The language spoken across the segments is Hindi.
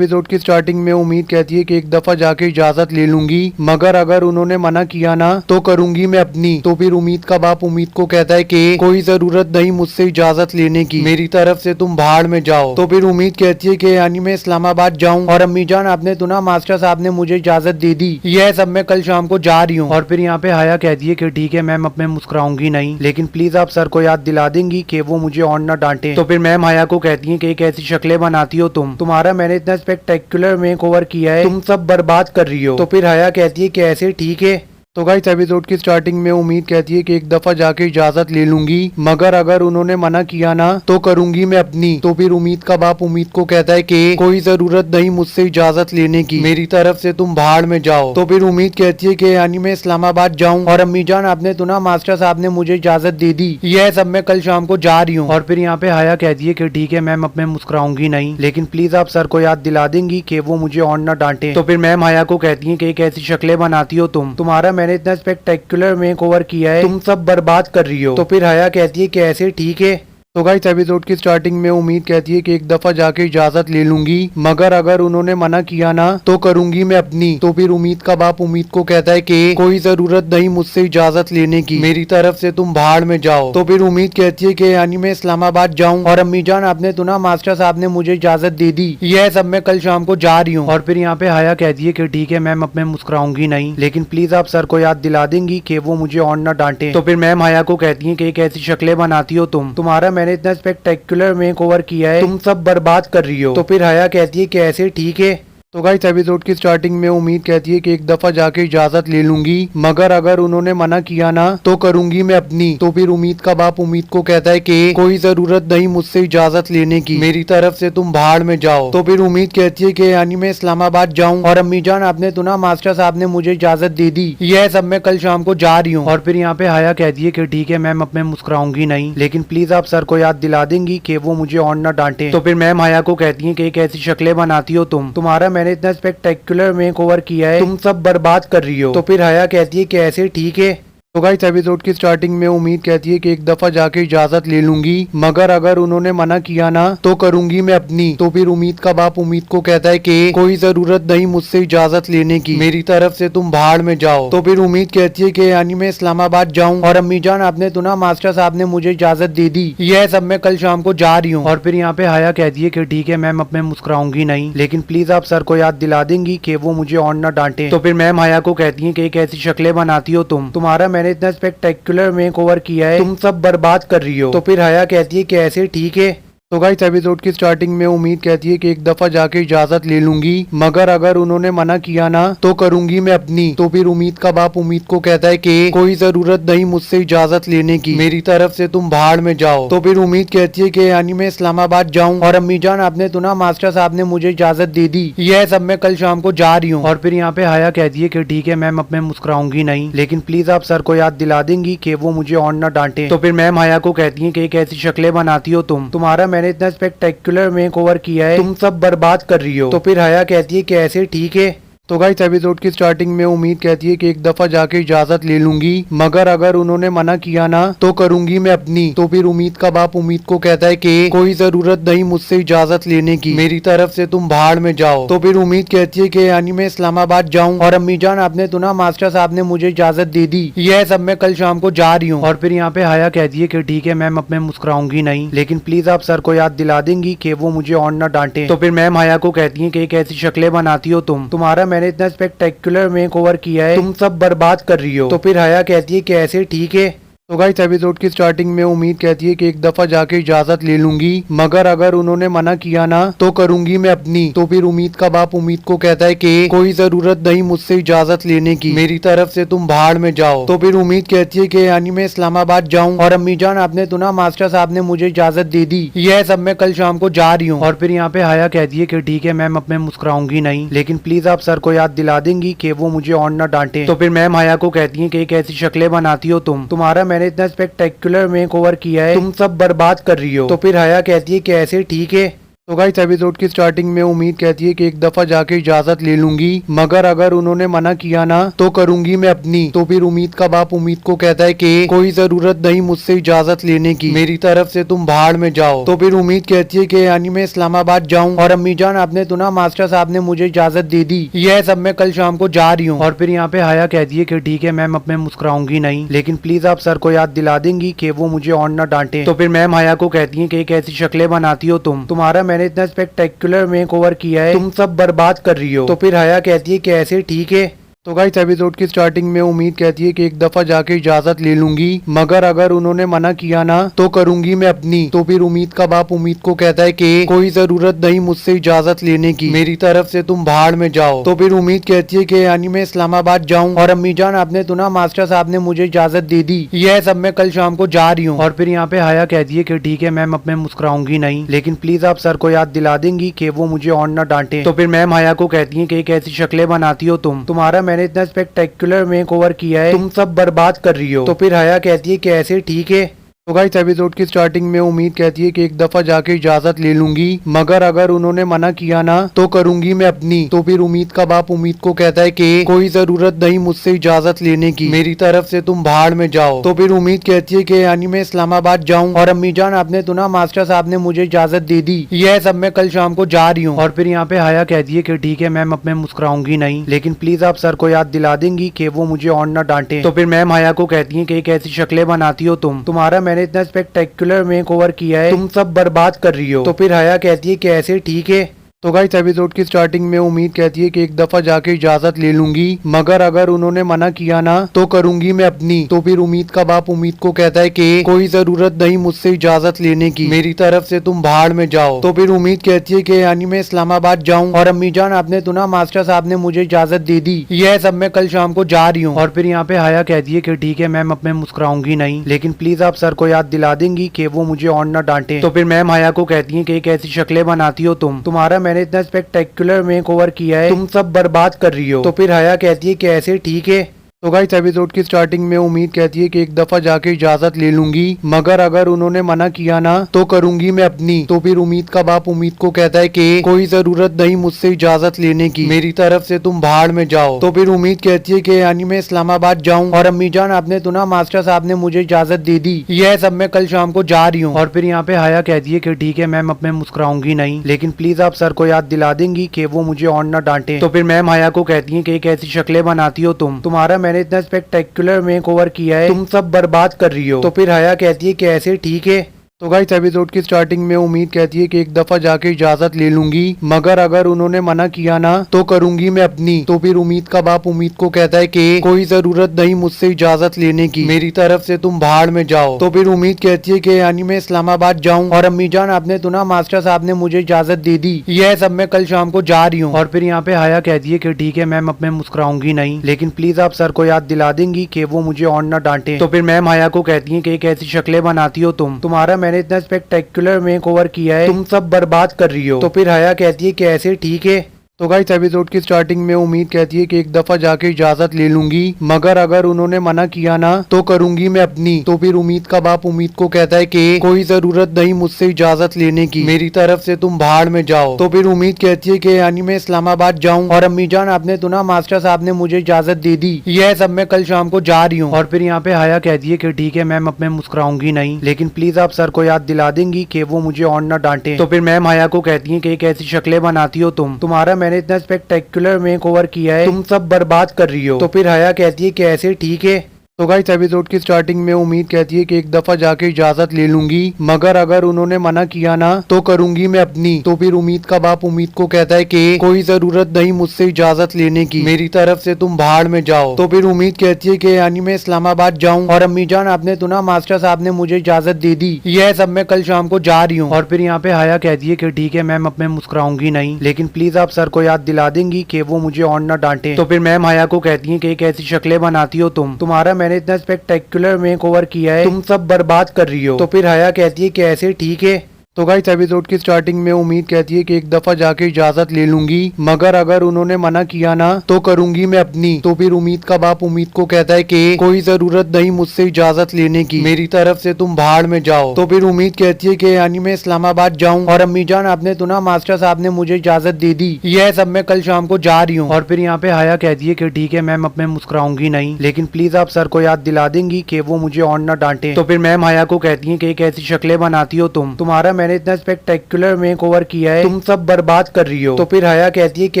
एपिसोड की स्टार्टिंग में उम्मीद कहती है कि एक दफा जाके इजाजत ले लूंगी, मगर अगर उन्होंने मना किया ना तो करूंगी मैं अपनी। तो फिर उम्मीद का बाप उम्मीद को कहता है कि कोई जरूरत नहीं मुझसे इजाजत लेने की, मेरी तरफ से तुम भाड़ में जाओ। तो फिर उम्मीद कहती है कि यानी मैं इस्लामाबाद जाऊं और अम्मी जान आपने तो ना मास्टर साहब ने मुझे इजाजत दे दी, यह सब मैं कल शाम को जा रही हूँ। और फिर यहाँ पे हया कहती है कि ठीक है मैम, अब मैं मुस्कुराऊंगी नहीं, लेकिन प्लीज आप सर को याद दिला देंगी कि वो मुझे और न डांटे। तो फिर मैम हया को कहती है कि कैसी शक्लें बनाती हो तुम्हारा मैंने इतना स्पेक्टेकुलर मेक ओवर किया है, तुम सब बर्बाद कर रही हो। तो फिर हया कहती है कि ऐसे ठीक है। तो गाइस एपिसोड की स्टार्टिंग में उम्मीद कहती है कि एक दफा जाके इजाजत ले लूंगी, मगर अगर उन्होंने मना किया ना तो करूंगी मैं अपनी। तो फिर उम्मीद का बाप उम्मीद को कहता है कि कोई जरूरत नहीं मुझसे इजाजत लेने की, मेरी तरफ से तुम भाड़ में जाओ। तो फिर उम्मीद कहती है कि यानी मैं इस्लामाबाद जाऊं और अम्मी जान आपने तो ना मास्टर साहब ने मुझे इजाजत दे दी, यह सब मैं कल शाम को जा रही हूँ। और फिर यहाँ पे हया कहती है कि ठीक है मैम, अब मैं मुस्कुराऊंगी नहीं, लेकिन प्लीज आप सर को याद दिला देंगी कि वो मुझे और न डांटे। तो फिर मैम हया को कहती है कि कैसी शक्लें बनाती हो तुम्हारा मैंने इतना स्पेक्टेकुलर मेक ओवर किया है, तुम सब बर्बाद कर रही हो। तो फिर हया कहती है कि ऐसे ठीक है। तो गाइस एपिसोड की स्टार्टिंग में उम्मीद कहती है कि एक दफा जाके इजाजत ले लूंगी, मगर अगर उन्होंने मना किया ना तो करूंगी मैं अपनी। तो फिर उम्मीद का बाप उम्मीद को कहता है कि कोई जरूरत नहीं मुझसे इजाजत लेने की, मेरी तरफ से तुम भाड़ में जाओ। तो फिर उम्मीद कहती है कि यानी मैं इस्लामाबाद जाऊं और अम्मी जान आपने तो ना मास्टर साहब ने मुझे इजाजत दे दी, यह सब मैं कल शाम को जा रही हूँ। और फिर यहाँ पे हया कहती है कि ठीक है मैम, अब मैं मुस्कुराऊंगी नहीं, लेकिन प्लीज आप सर को याद दिला देंगी कि वो मुझे और न डांटे। तो फिर मैम हया को कहती है कि कैसी शक्लें बनाती हो तुम्हारा मैंने इतना स्पेक्टेकुलर मेक ओवर किया है, तुम सब बर्बाद कर रही हो। तो फिर हया कहती है कि ऐसे ठीक है। तो गाइस एपिसोड की स्टार्टिंग में उम्मीद कहती है कि एक दफा जाके इजाजत ले लूंगी, मगर अगर उन्होंने मना किया ना तो करूंगी मैं अपनी। तो फिर उम्मीद का बाप उम्मीद को कहता है कि कोई जरूरत नहीं मुझसे इजाजत लेने की, मेरी तरफ से तुम भाड़ में जाओ। तो फिर उम्मीद कहती है कि यानी मैं इस्लामाबाद जाऊं और अम्मी जान आपने तो ना मास्टर साहब ने मुझे इजाजत दे दी, यह सब मैं कल शाम को जा रही हूँ। और फिर यहाँ पे हया कहती है कि ठीक है मैम, अब मैं मुस्कुराऊंगी नहीं, लेकिन प्लीज आप सर को याद दिला देंगी कि वो मुझे और न डांटे। तो फिर मैम हया को कहती है कि कैसी शक्लें बनाती हो तुम्हारा मैंने इतना स्पेक्टेकुलर मेक ओवर किया है, तुम सब बर्बाद कर रही हो। तो फिर हया कहती है कि ऐसे ठीक है। तो गाइस एपिसोड की स्टार्टिंग में उम्मीद कहती है कि एक दफा जाके इजाजत ले लूंगी, मगर अगर उन्होंने मना किया ना तो करूंगी मैं अपनी। तो फिर उम्मीद का बाप उम्मीद को कहता है कि कोई जरूरत नहीं मुझसे इजाजत लेने की, मेरी तरफ से तुम भाड़ में जाओ। तो फिर उम्मीद कहती है कि यानी मैं इस्लामाबाद जाऊं और अम्मी जान आपने तो ना मास्टर साहब ने मुझे इजाजत दे दी, यह सब मैं कल शाम को जा रही हूँ। और फिर यहाँ पे हया कहती है कि ठीक है मैम, अब मैं मुस्कुराऊंगी नहीं, लेकिन प्लीज आप सर को याद दिला देंगी कि वो मुझे और न डांटे। तो फिर मैम हया को कहती है कि कैसी शक्लें बनाती हो तुम्हारा मैंने इतना स्पेक्टेकुलर मेक ओवर किया है, तुम सब बर्बाद कर रही हो। तो फिर हया कहती है कि ऐसे ठीक है। तो गाइस एपिसोड की स्टार्टिंग में उम्मीद कहती है कि एक दफा जाके इजाजत ले लूंगी, मगर अगर उन्होंने मना किया ना तो करूंगी मैं अपनी। तो फिर उम्मीद का बाप उम्मीद को कहता है कि कोई जरूरत नहीं मुझसे इजाजत लेने की, मेरी तरफ से तुम भाड़ में जाओ। तो फिर उम्मीद कहती है कि यानी मैं इस्लामाबाद जाऊं और अम्मी जान आपने तो ना मास्टर साहब ने मुझे इजाजत दे दी, यह सब मैं कल शाम को जा रही हूँ। और फिर यहाँ पे हया कहती है कि ठीक है मैम, अब मैं मुस्कुराऊंगी नहीं, लेकिन प्लीज आप सर को याद दिला देंगी कि वो मुझे और न डांटे। तो फिर मैम हया को कहती है कि कैसी शक्लें बनाती हो तुम्हारा मैंने इतना स्पेक्टेकुलर मेक ओवर किया है, तुम सब बर्बाद कर रही हो। तो फिर हया कहती है कि ऐसे ठीक है। तो गाइस एपिसोड की स्टार्टिंग में उम्मीद कहती है कि एक दफा जाके इजाजत ले लूंगी, मगर अगर उन्होंने मना किया ना तो करूंगी मैं अपनी। तो फिर उम्मीद का बाप उम्मीद को कहता है कि कोई जरूरत नहीं मुझसे इजाजत लेने की, मेरी तरफ से तुम भाड़ में जाओ। तो फिर उम्मीद कहती है कि यानी मैं इस्लामाबाद जाऊं और अम्मी जान आपने तो ना मास्टर साहब ने मुझे इजाजत दे दी, यह सब मैं कल शाम को जा रही हूँ। और फिर यहाँ पे हया कहती है कि ठीक है मैम, अब मैं मुस्कुराऊंगी नहीं, लेकिन प्लीज आप सर को याद दिला देंगी कि वो मुझे और न डांटे। तो फिर मैम हया को कहती है कि कैसी शक्लें बनाती हो तुम्हारा मैंने इतना स्पेक्टेकुलर मेक ओवर किया है, तुम सब बर्बाद कर रही हो। तो फिर हया कहती है कि ऐसे ठीक है। तो गाइस एपिसोड की स्टार्टिंग में उम्मीद कहती है कि एक दफा जाके इजाजत ले लूंगी, मगर अगर उन्होंने मना किया ना तो करूंगी मैं अपनी। तो फिर उम्मीद का बाप उम्मीद को कहता है कि कोई जरूरत नहीं मुझसे इजाजत लेने की, मेरी तरफ से तुम भाड़ में जाओ। तो फिर उम्मीद कहती है कि यानी मैं इस्लामाबाद जाऊं और अम्मी जान आपने तो ना मास्टर साहब ने मुझे इजाजत दे दी, यह सब मैं कल शाम को जा रही हूँ। और फिर यहाँ पे हया कहती है कि ठीक है मैम, अब मैं मुस्कुराऊंगी नहीं, लेकिन प्लीज आप सर को याद दिला देंगी कि वो मुझे और न डांटे। तो फिर मैम हया को कहती है कि कैसी शक्लें बनाती हो तुम्हारा मैंने इतना स्पेक्टेकुलर मेक ओवर किया है, तुम सब बर्बाद कर रही हो। तो फिर हया कहती है कि ऐसे ठीक है। तो गाइस एपिसोड की स्टार्टिंग में उम्मीद कहती है कि एक दफा जाके इजाजत ले लूंगी, मगर अगर उन्होंने मना किया ना तो करूंगी मैं अपनी। तो फिर उम्मीद का बाप उम्मीद को कहता है कि कोई जरूरत नहीं मुझसे इजाजत लेने की, मेरी तरफ से तुम भाड़ में जाओ। तो फिर उम्मीद कहती है कि यानी मैं इस्लामाबाद जाऊं और अम्मी जान आपने तो ना मास्टर साहब ने मुझे इजाजत दे दी, यह सब मैं कल शाम को जा रही हूँ। और फिर यहाँ पे हया कहती है कि ठीक है मैम अब मैं मुस्कुराऊंगी नहीं, लेकिन प्लीज आप सर को याद दिला देंगी कि वो मुझे और न डांटे। तो फिर मैम हया को कहती है कि कैसी शक्लें बनाती हो तुम्हारा मैंने इतना स्पेक्टेकुलर मेक ओवर किया है, तुम सब बर्बाद कर रही हो। तो फिर हया कहती है कि ऐसे ठीक है। तो गाइस एपिसोड की स्टार्टिंग में उम्मीद कहती है कि एक दफा जाके इजाजत ले लूंगी, मगर अगर उन्होंने मना किया ना तो करूंगी मैं अपनी। तो फिर उम्मीद का बाप उम्मीद को कहता है कि कोई जरूरत नहीं मुझसे इजाजत लेने की, मेरी तरफ से तुम भाड़ में जाओ। तो फिर उम्मीद कहती है कि यानी मैं इस्लामाबाद जाऊं और अम्मी जान आपने तो ना मास्टर साहब ने मुझे इजाजत दे दी, यह सब मैं कल शाम को जा रही हूँ। और फिर यहाँ पे हया कहती है कि ठीक है मैम अब मैं मुस्कुराऊंगी नहीं, लेकिन प्लीज आप सर को याद दिला देंगी कि वो मुझे और न डांटे। तो फिर मैम हया को कहती है कि कैसी शक्लें बनाती हो तुम्हारा मैंने इतना स्पेक्टेकुलर मेक ओवर किया है, तुम सब बर्बाद कर रही हो। तो फिर हया कहती है कि ऐसे ठीक है। तो गाइस एपिसोड की स्टार्टिंग में उम्मीद कहती है कि एक दफा जाके इजाजत ले लूंगी, मगर अगर उन्होंने मना किया ना तो करूंगी मैं अपनी। तो फिर उम्मीद का बाप उम्मीद को कहता है कि कोई जरूरत नहीं मुझसे इजाजत लेने की, मेरी तरफ से तुम भाड़ में जाओ। तो फिर उम्मीद कहती है कि यानी मैं इस्लामाबाद जाऊं और अम्मी जान आपने तो ना मास्टर साहब ने मुझे इजाजत दे दी, यह सब मैं कल शाम को जा रही हूँ। और फिर यहाँ पे हया कहती है कि ठीक है मैम अब मैं मुस्कुराऊंगी नहीं, लेकिन प्लीज आप सर को याद दिला देंगी कि वो मुझे और न डांटे। तो फिर मैम हया को कहती है कि कैसी शक्लें बनाती हो तुम्हारा मैंने इतना स्पेक्टेकुलर मेक ओवर किया है, तुम सब बर्बाद कर रही हो। तो फिर हया कहती है कि ऐसे ठीक है। तो गाइस एपिसोड की स्टार्टिंग में उम्मीद कहती है कि एक दफा जाके इजाजत ले लूंगी, मगर अगर उन्होंने मना किया ना तो करूंगी मैं अपनी। तो फिर उम्मीद का बाप उम्मीद को कहता है कि कोई जरूरत नहीं मुझसे इजाजत लेने की, मेरी तरफ से तुम भाड़ में जाओ। तो फिर उम्मीद कहती है कि यानी मैं इस्लामाबाद जाऊं और अम्मी जान आपने तो ना मास्टर साहब ने मुझे इजाजत दे दी, यह सब मैं कल शाम को जा रही हूँ। और फिर यहाँ पे हया कहती है कि ठीक है मैम अब मैं मुस्कुराऊंगी नहीं, लेकिन प्लीज आप सर को याद दिला देंगी कि वो मुझे और न डांटे। तो फिर मैम हया को कहती है कि कैसी शक्लें बनाती हो तुम्हारा मैंने इतना स्पेक्टेकुलर मेक ओवर किया है, तुम सब बर्बाद कर रही हो। तो फिर हया कहती है कि ऐसे ठीक है। तो गाइस एपिसोड की स्टार्टिंग में उम्मीद कहती है कि एक दफा जाके इजाजत ले लूंगी, मगर अगर उन्होंने मना किया ना तो करूंगी मैं अपनी। तो फिर उम्मीद का बाप उम्मीद को कहता है कि कोई जरूरत नहीं मुझसे इजाजत लेने की, मेरी तरफ से तुम भाड़ में जाओ। तो फिर उम्मीद कहती है कि यानी मैं इस्लामाबाद जाऊं और अम्मी जान आपने तो ना मास्टर साहब ने मुझे इजाजत दे दी, यह सब मैं कल शाम को जा रही हूँ। और फिर यहाँ पे हया कहती है कि ठीक है मैम अब मैं मुस्कुराऊंगी नहीं, लेकिन प्लीज आप सर को याद दिला देंगी कि वो मुझे और न डांटे। तो फिर मैम हया को कहती है कि कैसी शक्लें बनाती हो तुम्हारा मैंने इतना स्पेक्टेकुलर मेक ओवर किया है, तुम सब बर्बाद कर रही हो। तो फिर हया कहती है कि ऐसे ठीक है। तो गाइस एपिसोड की स्टार्टिंग में उम्मीद कहती है कि एक दफा जाके इजाजत ले लूंगी, मगर अगर उन्होंने मना किया ना तो करूंगी मैं अपनी। तो फिर उम्मीद का बाप उम्मीद को कहता है कि कोई जरूरत नहीं मुझसे इजाजत लेने की, मेरी तरफ से तुम भाड़ में जाओ। तो फिर उम्मीद कहती है कि यानी मैं इस्लामाबाद जाऊं और अम्मी जान आपने तो ना मास्टर साहब ने मुझे इजाजत दे दी, यह सब मैं कल शाम को जा रही हूँ। और फिर यहाँ पे हया कहती है कि ठीक है मैम अब मैं मुस्कुराऊंगी नहीं, लेकिन प्लीज आप सर को याद दिला देंगी कि वो मुझे और न डांटे। तो फिर मैम हया को कहती है कि कैसी शक्लें बनाती हो तुम्हारा मैंने इतना स्पेक्टेकुलर मेक ओवर किया है, तुम सब बर्बाद कर रही हो। तो फिर हया कहती है कि ऐसे ठीक है। तो गाइस एपिसोड की स्टार्टिंग में उम्मीद कहती है कि एक दफा जाके इजाजत ले लूंगी, मगर अगर उन्होंने मना किया ना तो करूंगी मैं अपनी। तो फिर उम्मीद का बाप उम्मीद को कहता है कि कोई जरूरत नहीं मुझसे इजाजत लेने की, मेरी तरफ से तुम भाड़ में जाओ। तो फिर उम्मीद कहती है कि यानी मैं इस्लामाबाद जाऊं और अम्मी जान आपने तो ना मास्टर साहब ने मुझे इजाजत दे दी, यह सब मैं कल शाम को जा रही हूँ। और फिर यहाँ पे हया कहती है कि ठीक है मैम अब मैं मुस्कुराऊंगी नहीं, लेकिन प्लीज आप सर को याद दिला देंगी कि वो मुझे और न डांटे। तो फिर मैम हया को कहती है कि कैसी शक्लें बनाती हो तुम्हारा मैंने इतना स्पेक्टेकुलर मेक ओवर किया है, तुम सब बर्बाद कर रही हो। तो फिर हया कहती है कि ऐसे ठीक है। तो गाइस एपिसोड की स्टार्टिंग में उम्मीद कहती है कि एक दफा जाके इजाजत ले लूंगी, मगर अगर उन्होंने मना किया ना तो करूंगी मैं अपनी। तो फिर उम्मीद का बाप उम्मीद को कहता है कि कोई जरूरत नहीं मुझसे इजाजत लेने की, मेरी तरफ से तुम भाड़ में जाओ। तो फिर उम्मीद कहती है कि यानी मैं इस्लामाबाद जाऊं और अम्मी जान आपने तो ना मास्टर साहब ने मुझे इजाजत दे दी, यह सब मैं कल शाम को जा रही हूँ। और फिर यहाँ पे हया कहती है कि ठीक है मैम अब मैं मुस्कुराऊंगी नहीं, लेकिन प्लीज आप सर को याद दिला देंगी कि वो मुझे और न डांटे। तो फिर मैम हया को कहती है कि कैसी शक्लें बनाती हो तुम्हारा मैंने इतना स्पेक्टेकुलर मेक ओवर किया है, तुम सब बर्बाद कर रही हो। तो फिर हया कहती है कि ऐसे ठीक है। तो गाइस एपिसोड की स्टार्टिंग में उम्मीद कहती है कि एक दफा जाके इजाजत ले लूंगी, मगर अगर उन्होंने मना किया ना तो करूंगी मैं अपनी। तो फिर उम्मीद का बाप उम्मीद को कहता है कि कोई जरूरत नहीं मुझसे इजाजत लेने की, मेरी तरफ से तुम भाड़ में जाओ। तो फिर उम्मीद कहती है कि यानी मैं इस्लामाबाद जाऊं, और अम्मी जान आपने तो ना मास्टर साहब ने मुझे इजाजत दे दी, यह सब मैं कल शाम को जा रही हूँ। और फिर यहाँ पे हाया कहती है कि ठीक है मैम, अब मैं मुस्कुराऊंगी नहीं, लेकिन प्लीज आप सर को याद दिला देंगी कि वो मुझे और न डांटे। तो फिर मैम हाया को कहती है कि कैसी शक्लें बनाती हो तुम्हारा मैंने इतना स्पेक्टेकुलर मेक ओवर किया है, तुम सब बर्बाद कर रही हो। तो फिर हाया कहती है कि